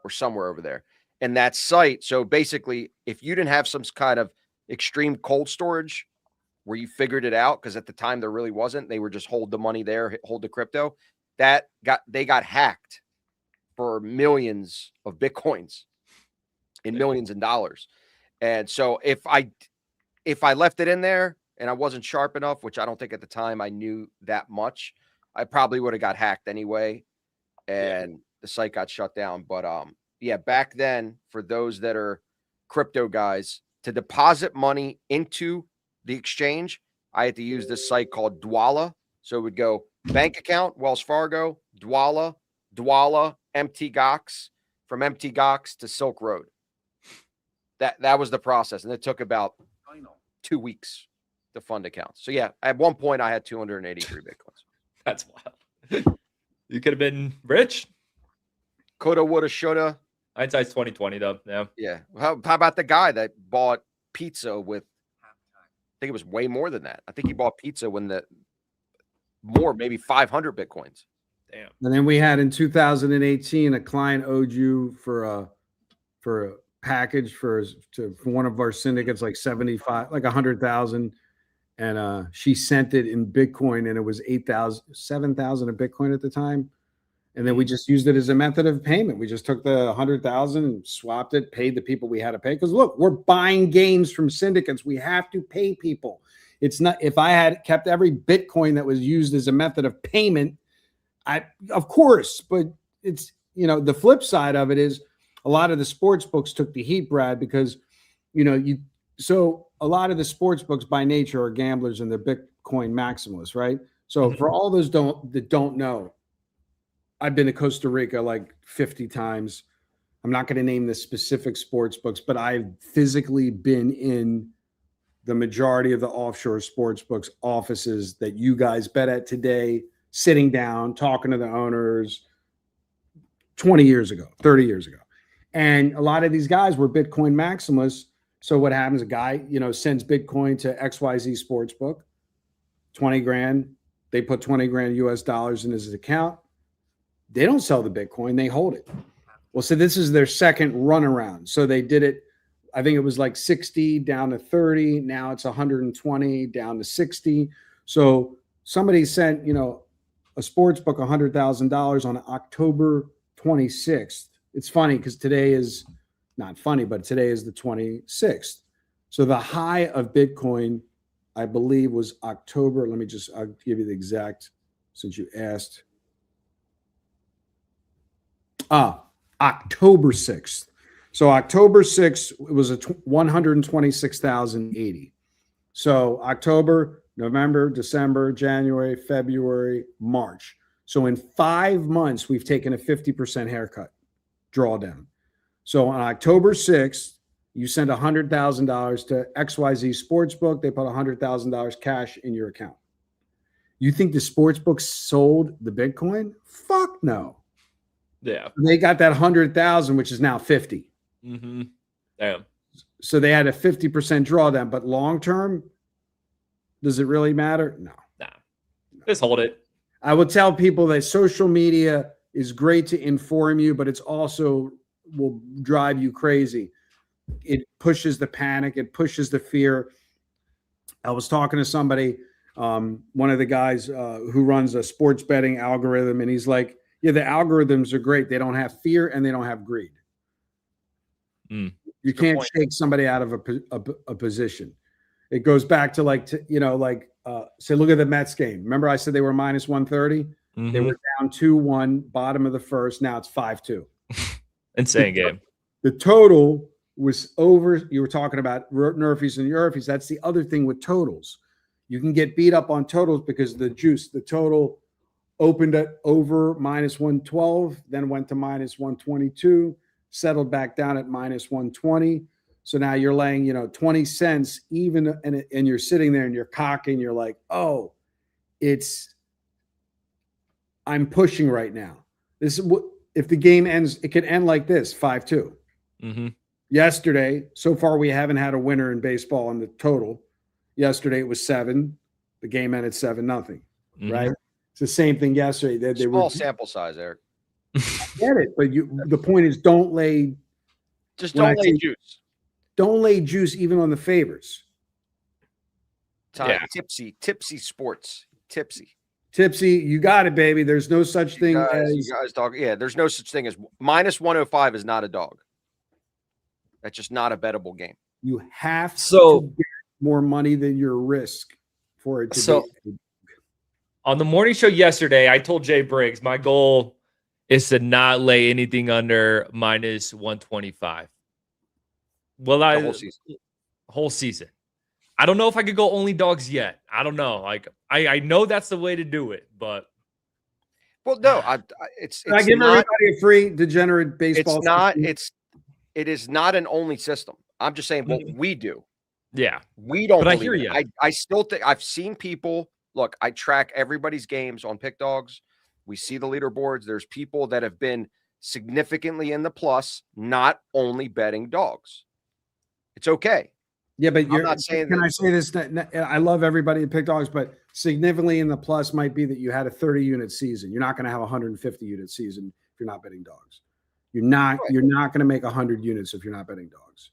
or somewhere over there. And that site, so basically, if you didn't have some kind of extreme cold storage where you figured it out, because at the time there really wasn't, they were just hold the money there, hold the crypto. They got hacked for millions of bitcoins and millions in dollars. And so if I left it in there and I wasn't sharp enough, which I don't think at the time I knew that much, I probably would have got hacked anyway, and the site got shut down. But yeah, back then, for those that are crypto guys, to deposit money into the exchange, I had to use this site called Dwala. So it would go bank account, Wells Fargo, Dwala, MTGOX, from MTGOX to Silk Road. That was the process, and it took about 2 weeks to fund accounts. So yeah, at one point I had 283 bitcoins. That's wild. You could have been rich. Coulda, woulda, shoulda. Hindsight's 2020 though. Yeah. Yeah. How about the guy that bought pizza with? I think it was way more than that. I think he bought pizza when maybe 500 bitcoins. Damn. And then we had in 2018 a client owed you for a package for one of our syndicates, like 100,000, and she sent it in Bitcoin, and it was 7,000 a Bitcoin at the time. And then we just used it as a method of payment. We just took the 100,000 and swapped it, paid the people we had to pay. Because look, we're buying games from syndicates. We have to pay people. It's not, if I had kept every Bitcoin that was used as a method of payment, of course, but it's, the flip side of it is a lot of the sports books took the heat, Brad, because, so a lot of the sports books by nature are gamblers and they're Bitcoin maximalists, right? So for all those that don't know, I've been to Costa Rica like 50 times. I'm not going to name the specific sports books, but I've physically been in the majority of the offshore sports books offices that you guys bet at today, sitting down, talking to the owners 20 years ago, 30 years ago. And a lot of these guys were Bitcoin maximalists. So what happens? A guy, sends Bitcoin to XYZ Sportsbook, 20 grand. They put 20 grand US dollars in his account. They don't sell the Bitcoin, they hold it. Well, so this is their second runaround. So they did it, I think it was like 60 down to 30. Now it's 120 down to 60. So somebody sent, a sports book $100,000 on October 26th. It's funny because today is not funny, but today is the 26th. So the high of Bitcoin, I believe, was October. I'll give you the exact, since you asked. October 6th. So October 6th, it was 126,080. So October, November, December, January, February, March. So in 5 months, we've taken a 50% haircut drawdown. So on October 6th, you send $100,000 to XYZ Sportsbook. They put $100,000 cash in your account. You think the sportsbook sold the Bitcoin? Fuck no. Yeah. They got that 100,000, which is now 50. Mm-hmm. Damn. So they had a 50% drawdown, but long term, does it really matter? No. Nah. Just hold it. I would tell people that social media is great to inform you, but it's also will drive you crazy. It pushes the panic. It pushes the fear. I was talking to somebody, one of the guys who runs a sports betting algorithm, and he's like, yeah, the algorithms are great. They don't have fear and they don't have greed. You can't shake somebody out of a position. It goes back to say, look at the Mets game. Remember I said they were minus 130? Mm-hmm. They were down 2-1, bottom of the first. Now it's 5-2. Insane game. The total was over. You were talking about Nerfys and Yuries. That's the other thing with totals. You can get beat up on totals because the total opened at over minus 112, then went to minus 122, settled back down at minus 120. So now you're laying, 20 cents even, and you're sitting there and you're cocking. You're like, oh, I'm pushing right now. This is what if the game ends, it could end like this, 5-2. Yesterday, so far we haven't had a winner in baseball in the total. Yesterday it was 7. The game ended 7-0. Right? It's the same thing yesterday. They Small were sample size, Eric. get it, but the point is don't lay juice. Don't lay juice even on the favors. Tipsy sports. Tipsy, you got it, baby. There's no such thing as you guys dog. Yeah, there's no such thing as minus 105 is not a dog. That's just not a bettable game. You have to get more money than your risk for it to be. On the morning show yesterday, I told Jay Briggs my goal is to not lay anything under minus 125. Well, whole season. I don't know if I could go only dogs yet. I don't know. Like I know that's the way to do it, but no, it's I give everybody a free degenerate baseball. It's not. It is not an only system. I'm just saying what we do. Yeah, we don't. But I hear you. I still think I've seen people. Look, I track everybody's games on PickDawgz. We see the leaderboards. There's people that have been significantly in the plus, not only betting dogs. It's okay. Yeah, but I'm not saying. Can I say this? I love everybody at PickDawgz, but significantly in the plus might be that you had a 30-unit season. You're not going to have a 150-unit season if you're not betting dogs. You're not going to make 100 units if you're not betting dogs.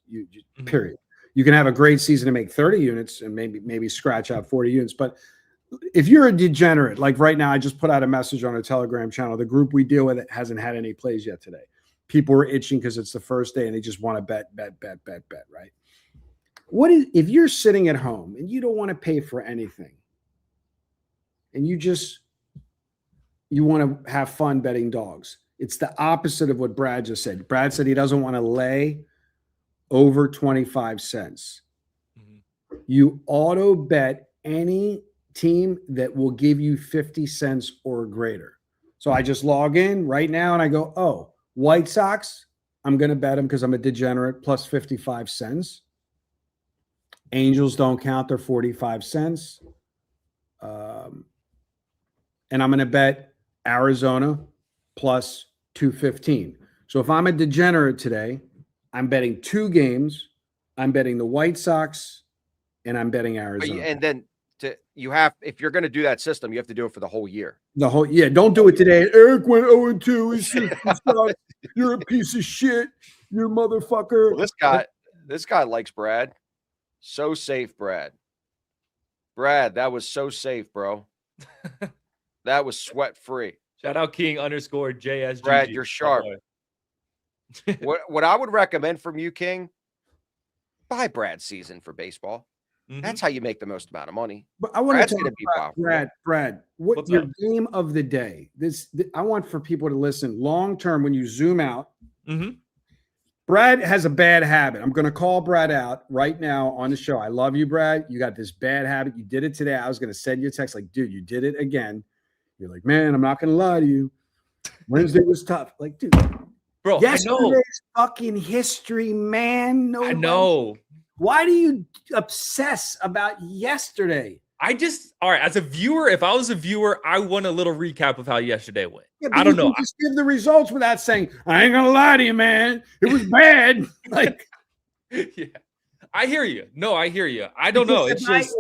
Period. You can have a great season to make 30 units and maybe scratch out 40 units. But if you're a degenerate, like right now, I just put out a message on a Telegram channel. The group we deal with hasn't had any plays yet today. People are itching because it's the first day and they just want to bet, right? If you're sitting at home and you don't want to pay for anything and you want to have fun betting dogs, it's the opposite of what Brad just said. Brad said he doesn't want to lay over 25 cents. You auto bet any team that will give you 50 cents or greater. So I just log in right now and I go, oh, White Sox, I'm going to bet them because I'm a degenerate, plus 55 cents. Angels don't count, they're 45 cents. And I'm going to bet Arizona plus 215. So if I'm a degenerate today, I'm betting 2 games. I'm betting the White Sox and I'm betting Arizona. And then if you're going to do that system, you have to do it for the whole year. Don't do it today. Eric went 0-2. You're a piece of shit. You're a motherfucker. Well, this guy likes Brad. So safe, Brad. Brad, that was so safe, bro. That was sweat free. Shout out King_JSG. Brad, you're sharp. What I would recommend from you, King, buy Brad's season for baseball. That's how you make the most amount of money. But I want to talk about Brad. What's your game of the day? I want for people to listen long term when you zoom out. Brad has a bad habit. I'm going to call Brad out right now on the show. I love you, Brad. You got this bad habit. You did it today. I was going to send you a text like, dude, you did it again. You're like, man, I'm not going to lie to you. Wednesday was tough. Like, dude, bro, yesterday's fucking history, man. I know. Why do you obsess about yesterday? All right, as a viewer, if I was a viewer, I want a little recap of how yesterday went. Yeah, I don't know. Just give the results without saying, I ain't gonna lie to you, man. It was bad. Like, yeah, I hear you. No, I hear you. I don't know. It's just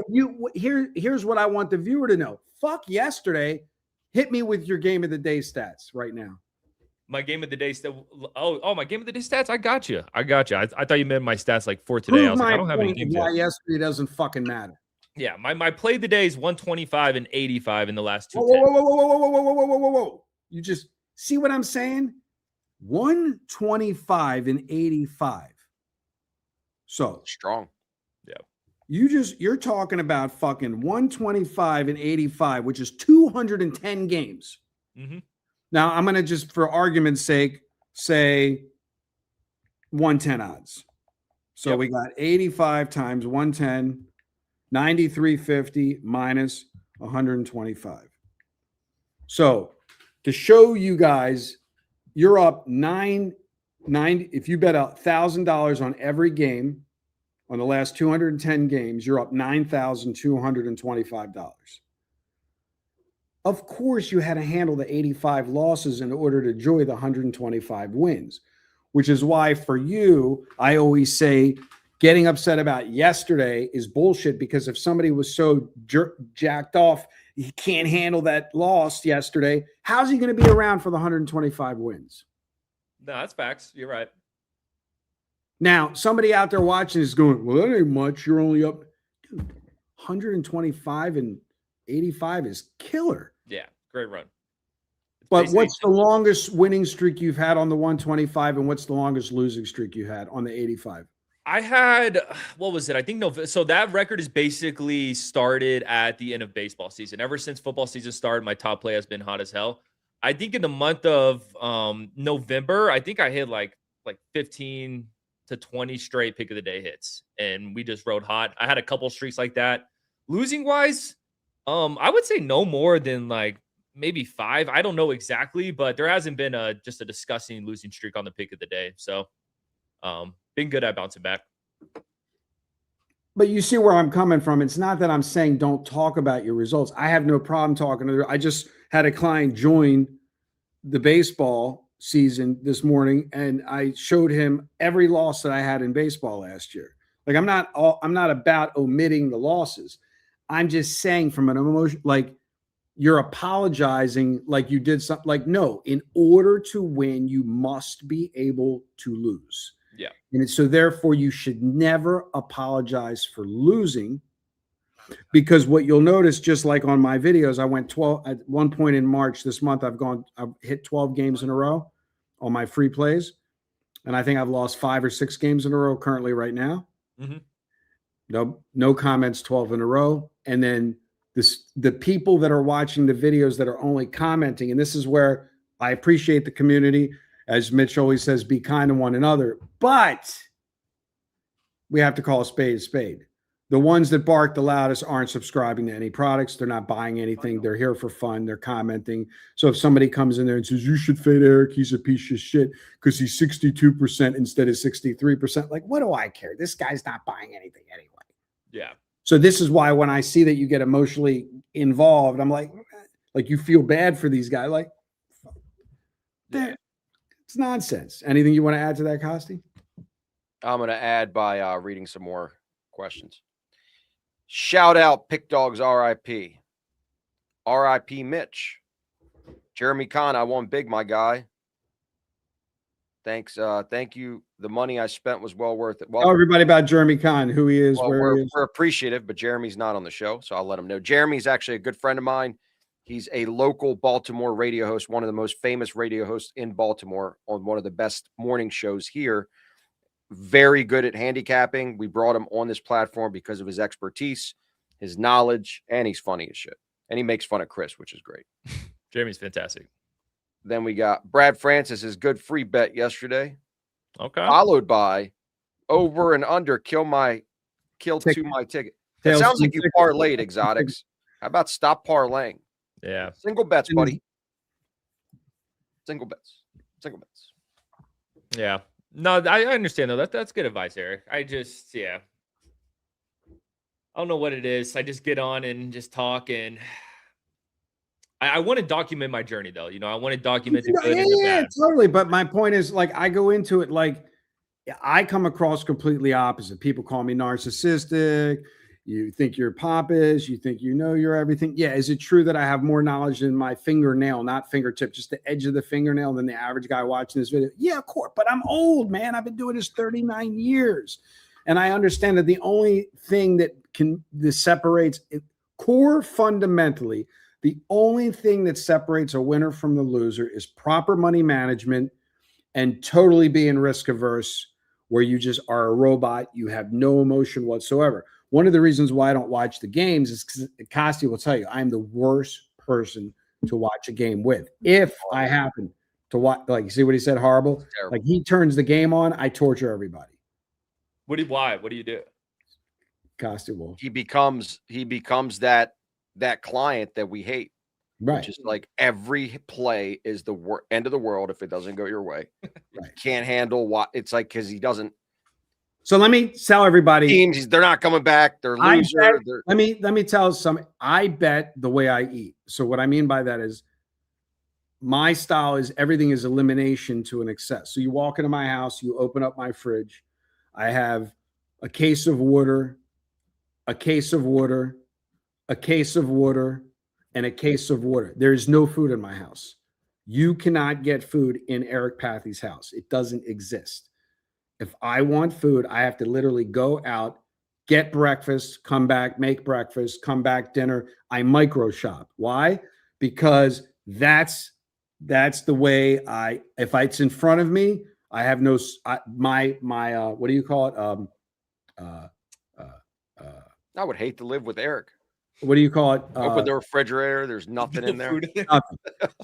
here's what I want the viewer to know. Fuck yesterday. Hit me with your game of the day stats right now. My game of the day my game of the day stats. I got you. I thought you meant my stats like for today. I was like, I don't have any games yet. Why yesterday doesn't fucking matter. Yeah, my play of the day is 125 and 85 in the last 2. Whoa. You just see what I'm saying? 125 and 85. So strong. Yeah. You're talking about fucking 125 and 85, which is 210 games. Now I'm gonna just, for argument's sake, say 110 odds. So we got 85 times 110. 93.50 minus 125. So to show you guys, you're up 990. If you bet $1,000 on every game on the last 210 games, you're up $9,225. Of course, you had to handle the 85 losses in order to enjoy the 125 wins, which is why for you, I always say getting upset about yesterday is bullshit, because if somebody was so jacked off, he can't handle that loss yesterday, how's he going to be around for the 125 wins? No, that's facts. You're right. Now, somebody out there watching is going, well, that ain't much. You're only up. Dude, 125 and 85 is killer. Yeah, great run. But what's the longest winning streak you've had on the 125, and what's the longest losing streak you had on the 85? I had, what was it? I think so that record is basically started at the end of baseball season. Ever since football season started, my top play has been hot as hell. I think in the month of November, I think I hit like 15 to 20 straight pick of the day hits, and we just rode hot. I had a couple streaks like that. Losing wise, I would say no more than like maybe 5. I don't know exactly, but there hasn't been just a disgusting losing streak on the pick of the day. So been good at bouncing back. But you see where I'm coming from. It's not that I'm saying don't talk about your results. I have no problem talking to her. I just had a client join the baseball season this morning, and I showed him every loss that I had in baseball last year. Like I'm not about omitting the losses. I'm just saying from an emotion, like you're apologizing like you did something. Like, no, in order to win, you must be able to lose. Yeah. And so therefore you should never apologize for losing, because what you'll notice, just like on my videos, I went 12 at one point in March this month. I've hit 12 games in a row on my free plays. And I think I've lost 5 or 6 games in a row currently right now. Mm-hmm. No comments, 12 in a row. And then the people that are watching the videos that are only commenting, and this is where I appreciate the community. As Mitch always says, be kind to one another, but we have to call a spade a spade. The ones that bark the loudest aren't subscribing to any products. They're not buying anything. They're here for fun. They're commenting. So if somebody comes in there and says, you should fade Eric, he's a piece of shit because he's 62% instead of 63%. Like, what do I care? This guy's not buying anything anyway. Yeah. So this is why when I see that you get emotionally involved, I'm like you feel bad for these guys. Like, it's nonsense. Anything you want to add to that, Costi? I'm going to add by reading some more questions. Shout out PickDawgz RIP. RIP Mitch. Jeremy Kahn, I won big, my guy. Thanks. Thank you. The money I spent was well worth it. Well, tell everybody about Jeremy Kahn, who he is, where he is. We're appreciative, but Jeremy's not on the show, so I'll let him know. Jeremy's actually a good friend of mine. He's a local Baltimore radio host, one of the most famous radio hosts in Baltimore, on one of the best morning shows here. Very good at handicapping. We brought him on this platform because of his expertise, his knowledge, and he's funny as shit. And he makes fun of Chris, which is great. Jeremy's fantastic. Then we got Brad Francis's good free bet yesterday. Okay. Followed by over and under kill to my ticket. It sounds like you parlayed, Exotics. How about stop parlaying? Yeah. Single bets, buddy. Single bets. Yeah. No, I understand though. That's good advice, Eric. I don't know what it is. I just get on and just talk, and I want to document my journey though. You know, I want to document the good and the bad. Totally. But my point is, like, I go into it like I come across completely opposite. People call me narcissistic. You think you're pompous. You think you know you're everything. Yeah. Is it true that I have more knowledge in my fingernail, not fingertip, just the edge of the fingernail than the average guy watching this video? Yeah, of course. But I'm old, man. I've been doing this 39 years. And I understand that the only thing that separates core fundamentally, the only thing that separates a winner from the loser is proper money management and totally being risk averse, where you just are a robot. You have no emotion whatsoever. One of the reasons why I don't watch the games is because Costi will tell you I'm the worst person to watch a game with. If I happen to watch, like, you see what he said, horrible. Like, he turns the game on, I torture everybody. Why? What do you do? Costi will. He becomes that client that we hate. Right. Just like every play is the end of the world if it doesn't go your way. Right. Can't handle what it's like, because he doesn't. So let me tell everybody. Teams, they're not coming back. They're loser. Let me tell some. I bet the way I eat. So what I mean by that is, my style is everything is elimination to an excess. So you walk into my house, you open up my fridge. I have a case of water, a case of water, a case of water, and a case of water. There is no food in my house. You cannot get food in Eric Pathy's house. It doesn't exist. If I want food, I have to literally go out, get breakfast, come back, make breakfast, come back, dinner. I micro shop. Why? Because that's the way if it's in front of me, I have no, my what do you call it? I would hate to live with Eric. What do you call it? Open the refrigerator. There's nothing in there. Nothing.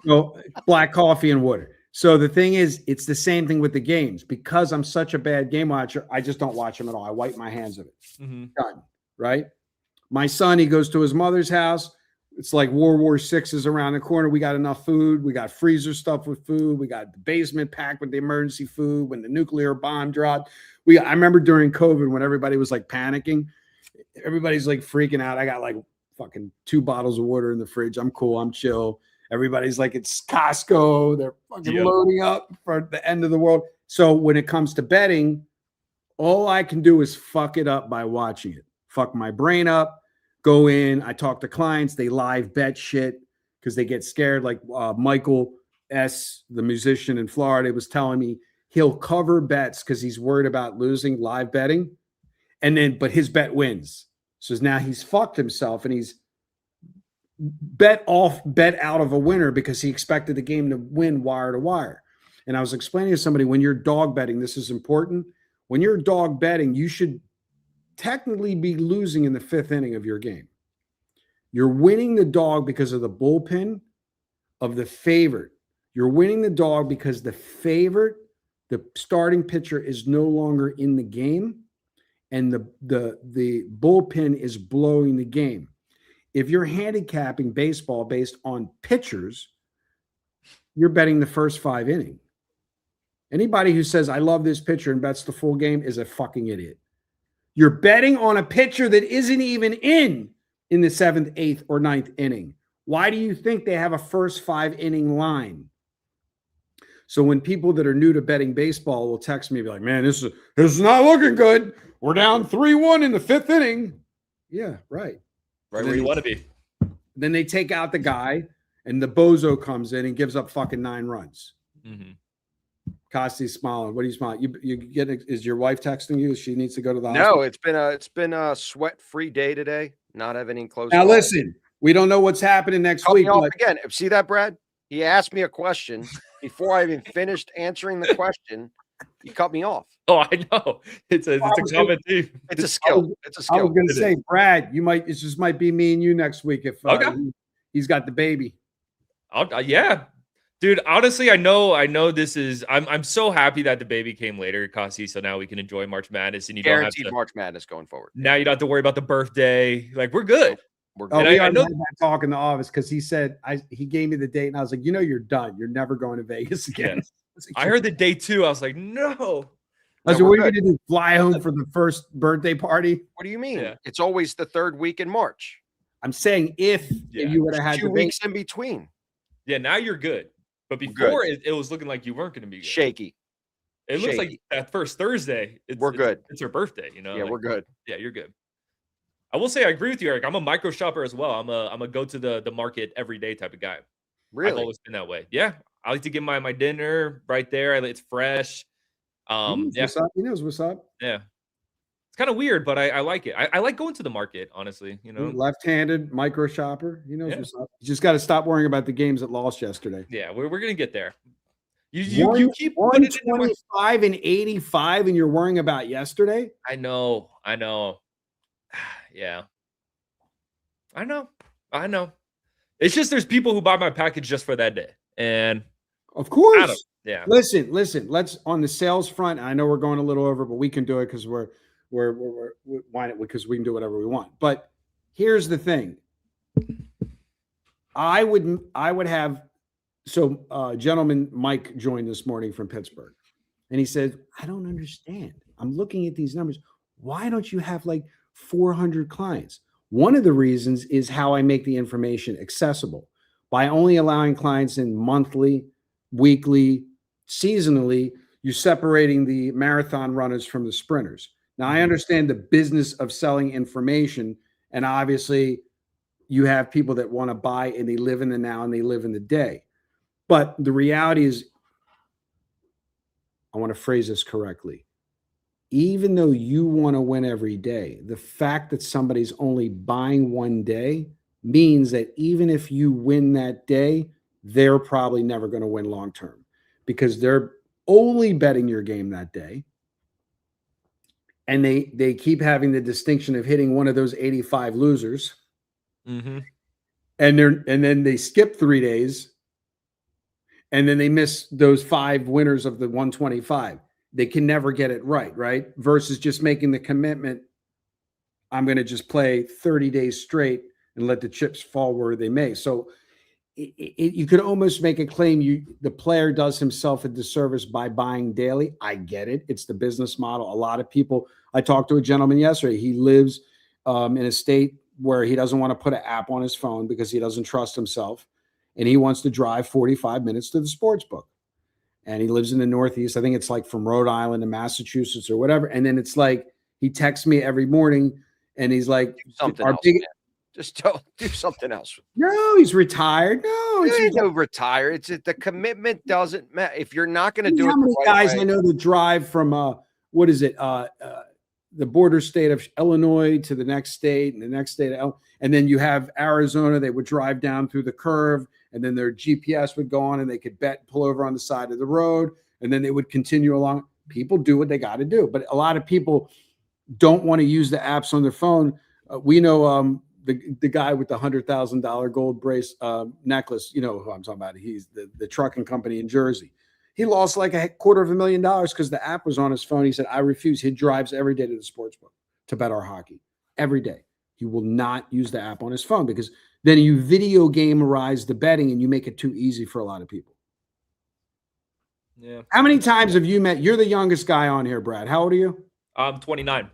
So black coffee and water. So the thing is, it's the same thing with the games. Because I'm such a bad game watcher, I just don't watch them at all. I wipe my hands of it. Done. Right? My son, he goes to his mother's house. It's like World War VI is around the corner. We got enough food. We got freezer stuff with food. We got the basement packed with the emergency food when the nuclear bomb dropped. I remember during COVID when everybody was like panicking. Everybody's like freaking out. I got like fucking 2 bottles of water in the fridge. I'm cool. I'm chill. Everybody's like, it's Costco. They're fucking loading up for the end of the world. So when it comes to betting, all I can do is fuck it up by watching it. Fuck my brain up. Go in. I talk to clients. They live bet shit because they get scared. Like Michael S., the musician in Florida, was telling me he'll cover bets because he's worried about losing live betting. But his bet wins. So now he's fucked himself and he's bet out of a winner because he expected the game to win wire to wire. And I was explaining to somebody, when you're dog betting, this is important. When you're dog betting, you should technically be losing in the 5th inning of your game. You're winning the dog because of the bullpen of the favorite. You're winning the dog because the favorite, the starting pitcher, is no longer in the game. And the bullpen is blowing the game. If you're handicapping baseball based on pitchers, you're betting the first 5 innings. Anybody who says, I love this pitcher and bets the full game is a fucking idiot. You're betting on a pitcher that isn't even in the 7th, 8th, or 9th inning. Why do you think they have a first 5 inning line? So when people that are new to betting baseball will text me and be like, man, this is not looking good. We're down 3-1 in the 5th inning. Yeah, right. Right where you want to be. Then they take out the guy, and the bozo comes in and gives up fucking 9 runs. Costy's smiling. What are you smiling? You get? Is your wife texting you? She needs to go to the hospital? No, it's been a sweat-free day today. Not having any close. Now listen, we don't know what's happening next Cut week. me off again. See that, Brad? He asked me a question before I even finished answering the question. He cut me off. Oh, I know. It's a common theme. It's a skill. It's a skill. I was going to say, Brad, it just might be me and you next week if he's got the baby. Yeah, dude. Honestly, I know this is. I'm so happy that the baby came later, Kasi. So now we can enjoy March Madness, and you Guaranteed don't have to March Madness going forward. Now you don't have to worry about the birthday. Like we're good. We had that talk in the office because he said he gave me the date, and I was like, you're done. You're never going to Vegas again. Yes. I heard the day 2. I was like, no. I said, what are you going to do? Fly home for the first birthday party? What do you mean? Yeah. It's always the 3rd week in March. I'm saying if you would have had 2 weeks in between. Yeah, now you're good. But before it was looking like you weren't going to be good. Shaky. It looks like that first Thursday. We're good. It's her birthday, Yeah, we're good. Yeah, you're good. I will say I agree with you, Eric. I'm a micro shopper as well. I'm a go to the market every day type of guy. Really? I've always been that way. Yeah. I like to get my dinner right there. It's fresh. What's up? He knows what's up. Yeah. It's kind of weird, but I like it. I like going to the market, honestly. Left-handed micro shopper. He knows what's up. You just got to stop worrying about the games that lost yesterday. Yeah, we're gonna get there. You keep 125 and 85, and you're worrying about yesterday. I know. Yeah. I know. It's just there's people who buy my package just for that day, and of course, yeah. Listen. Let's on the sales front. I know we're going a little over, but we can do it because we're because we can do whatever we want. But here's the thing. I would have gentleman Mike joined this morning from Pittsburgh, And he said, I don't understand. I'm looking at these numbers. Why don't you have like 400 clients? One of the reasons is how I make the information accessible by only allowing clients in monthly, weekly, seasonally. You're separating the marathon runners from the sprinters. Now, I understand the business of selling information, and obviously you have people that want to buy and they live in the now and they live in the day. But the reality is, I want to phrase this correctly. Even though you want to win every day, the fact that somebody's only buying one day means that even if you win that day, they're probably never going to win long term because they're only betting your game that day. And they keep having the distinction of hitting one of those 85 losers. Mm-hmm. And then they skip 3 days. And then they miss those 5 winners of the 125. They can never get it right? Versus just making the commitment, I'm going to just play 30 days straight and let the chips fall where they may. So you could almost make a claim the player does himself a disservice by buying daily. I get it. It's the business model. A lot of people, I talked to a gentleman yesterday. He lives in a state where he doesn't want to put an app on his phone because he doesn't trust himself. And he wants to drive 45 minutes to the sports book. And he lives in the Northeast. I think it's like from Rhode Island to Massachusetts or whatever. And then it's like he texts me every morning and he's like, Do something else, man. Just do something else. No, he's retired. No, he's no retire. It's the commitment doesn't matter. If you're not going to do it, how many guys I know that drive from what is it? The border state of Illinois to the next state and the next state. And then you have Arizona. They would drive down through the curve. And then their GPS would go on and they could pull over on the side of the road. And then they would continue along. People do what they got to do. But a lot of people don't want to use the apps on their phone. We know the guy with the $100,000 gold brace necklace. You know who I'm talking about. He's the trucking company in Jersey. He lost like $250,000 because the app was on his phone. He said, I refuse. He drives every day to the sports book to bet our hockey. Every day. He will not use the app on his phone because then you video gamerize the betting and you make it too easy for a lot of people. Yeah. How many times have you met? You're the youngest guy on here, Brad. How old are you? I'm 29.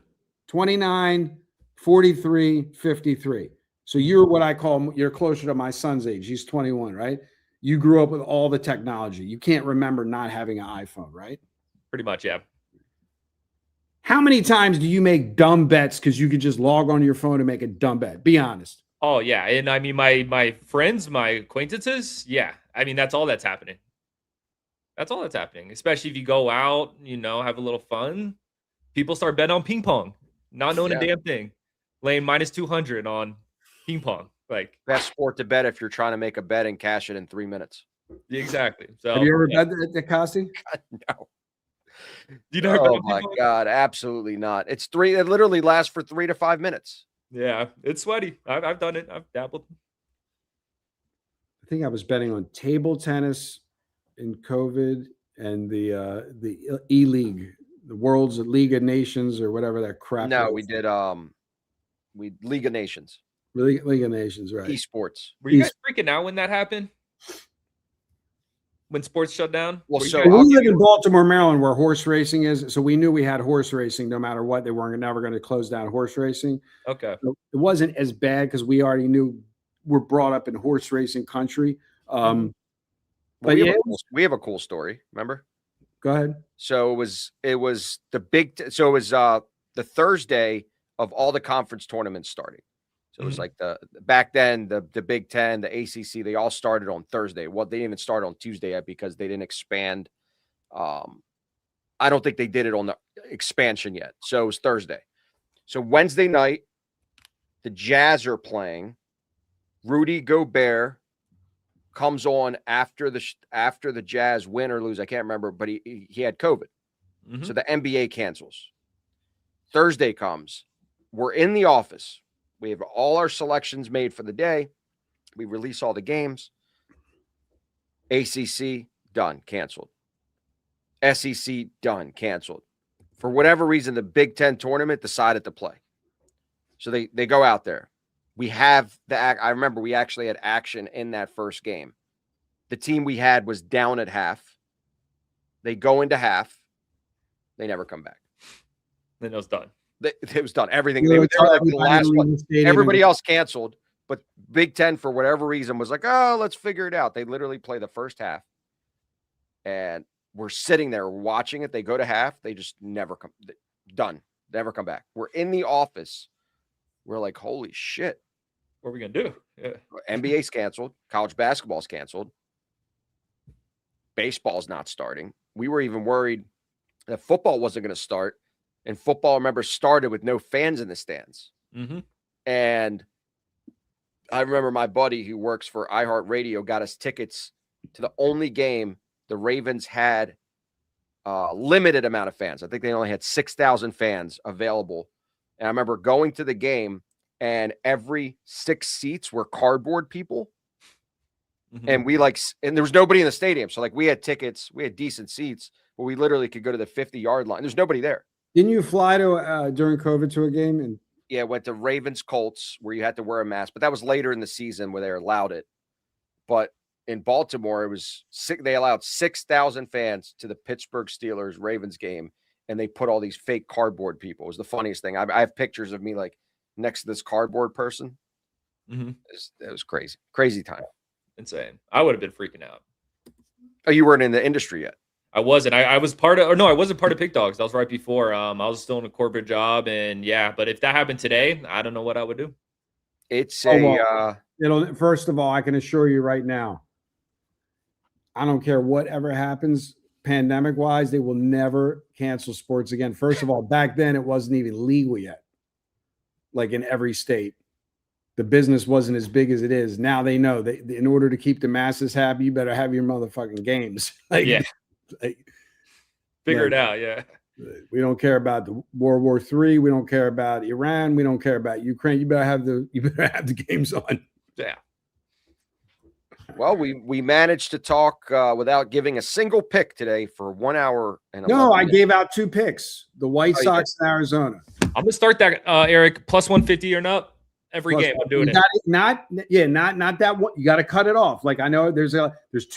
29, 43, 53. So you're what I call, you're closer to my son's age. He's 21, right? You grew up with all the technology. You can't remember not having an iPhone, right? Pretty much, yeah. How many times do you make dumb bets because you could just log onto your phone and make a dumb bet? Be honest. Oh, yeah. And I mean, my friends, my acquaintances, yeah. I mean, that's all that's happening. That's all that's happening. Especially if you go out, have a little fun. People start betting on ping pong, not knowing a damn thing. Laying minus 200 on ping pong. Like, best sport to bet if you're trying to make a bet and cash it in 3 minutes. Exactly. So have you ever bet at Costi? No. Oh my God, absolutely not. It literally lasts for 3 to 5 minutes. Yeah, it's sweaty. I've done it. I've dabbled. I think I was betting on table tennis in COVID and the E-League, the World's League of Nations or whatever that crap. No, we did League of Nations. League of Nations, right? Esports. Were you guys freaking out when that happened? When sports shut down? Well, we live in Baltimore, Maryland, where horse racing is. So we knew we had horse racing no matter what. They weren't never going to close down horse racing. Okay. So it wasn't as bad because we already knew we're brought up in horse racing country. But we have a cool story. Remember? Go ahead. So it was the the Thursday of all the conference tournaments starting. So it was like back then, the Big Ten, the ACC, they all started on Thursday. Well, they didn't even start on Tuesday yet because they didn't expand. I don't think they did it on the expansion yet. So it was Thursday. So Wednesday night, the Jazz are playing. Rudy Gobert comes on after the Jazz win or lose. I can't remember, but he had COVID. So the NBA cancels. Thursday comes. We're in the office. We have all our selections made for the day. We release all the games. ACC, done, canceled. SEC, done, canceled. For whatever reason, the Big Ten tournament decided to play. So they go out there. We have I remember we actually had action in that first game. The team we had was down at half. They go into half. They never come back. Then it was done. It was done. Everything. You They know, were tell like the everybody last to leave one. the stadium Everybody and- else canceled, but Big Ten, for whatever reason, was like, oh, let's figure it out. They literally play the first half, and we're sitting there watching it. They go to half. They just never come. Done. Never come back. We're in the office. We're like, holy shit. What are we going to do? Yeah. NBA's canceled. College basketball's canceled. Baseball's not starting. We were even worried that football wasn't going to start. And football, remember, started with no fans in the stands. Mm-hmm. And I remember my buddy who works for iHeartRadio got us tickets to the only game the Ravens had a limited amount of fans. I think they only had 6,000 fans available. And I remember going to the game, and every 6 seats were cardboard people. Mm-hmm. And there was nobody in the stadium. So we had tickets, we had decent seats, but we literally could go to the 50-yard line. There's nobody there. Didn't you fly to during COVID to a game? And Yeah, went to Ravens Colts where you had to wear a mask, but that was later in the season where they allowed it. But in Baltimore, it was they allowed 6,000 fans to the Pittsburgh Steelers Ravens game, and they put all these fake cardboard people. It was the funniest thing. I have pictures of me next to this cardboard person. Mm-hmm. It was crazy. Crazy time. Insane. I would have been freaking out. Oh, you weren't in the industry yet. I wasn't. I was part of, or no, I wasn't part of PickDawgz. That was right before. I was still in a corporate job, and yeah. But if that happened today, I don't know what I would do. It's it'll. First of all, I can assure you right now, I don't care whatever happens, pandemic-wise, they will never cancel sports again. First of all, back then it wasn't even legal yet, like in every state. The business wasn't as big as it is. Now they know that in order to keep the masses happy, you better have your motherfucking games. Yeah. Figure it out. Yeah. We don't care about the World War III. We don't care about Iran. We don't care about Ukraine. You better have the games on. Yeah. Well, we managed to talk without giving a single pick today for 1 hour and 11 No, I minutes. gave out 2 picks. The White Sox and Arizona. I'm gonna start that, Eric, plus 150 or not every game. I'm doing it. Not that one. You got to cut it off. Like I know there's 2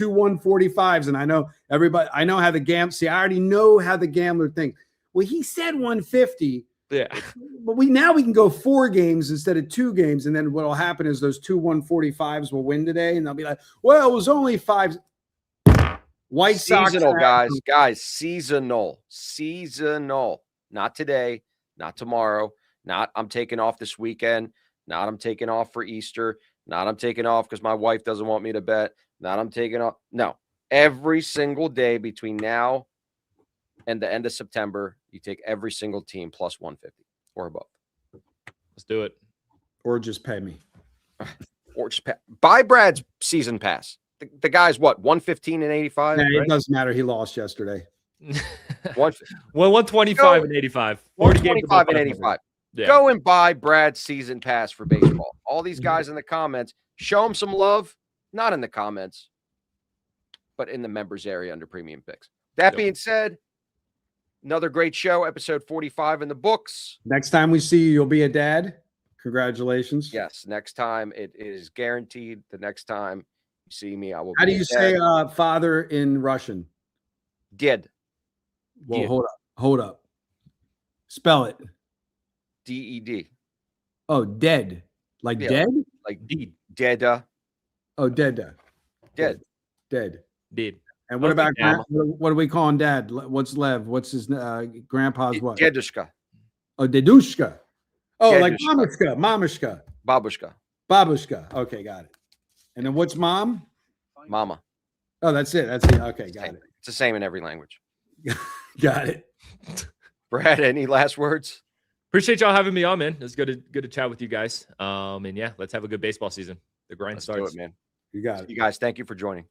145s, and I know everybody. I know how the See, I already know how the gambler thinks. Well, he said 150. Yeah. But we can go 4 games instead of 2 games, and then what'll happen is those 2 145s will win today, and they'll be like, "Well, it was only 5." White Sox, seasonal, guys, seasonal. Not today, not tomorrow, not I'm taking off this weekend, not I'm taking off for Easter, not I'm taking off because my wife doesn't want me to bet, not I'm taking off. No, every single day between now and the end of September, you take every single team plus 150 or above. Let's do it. or just pay me. Or just buy Brad's season pass. The guy's what, 115 and 85? Yeah, right? it doesn't matter. He lost yesterday. One, 125 and 85. 125 and 85. Yeah. Go and buy Brad's season pass for baseball. All these guys in the comments, show them some love. Not in the comments, but in the members area under Premium Picks. That being said, another great show, episode 45 in the books. Next time we see you, you'll be a dad. Congratulations. Yes, next time it is guaranteed. The next time you see me, I will. How do be you a say dad. father in Russian? Did. Well, Did. hold up. Spell it. DED. Oh, dead. Like Yeah. dead? Like Deda. Oh, dead. Dead. Dead. Did. And what I about think Gamma. what do we call him dad? What's Lev? What's his grandpa's what? Dedushka. Oh, dedushka. Oh, like Dedushka. mamashka. Babushka. Babushka. Okay, got it. And then what's mom? Mama. Oh, that's it. That's it. Okay, got it. It's the same in every language. Got it. Brad, any last words? Appreciate y'all having me on, man. It's good to chat with you guys. And yeah, let's have a good baseball season. The grind Let's do starts. it, man. You got it. You guys, thank you for joining.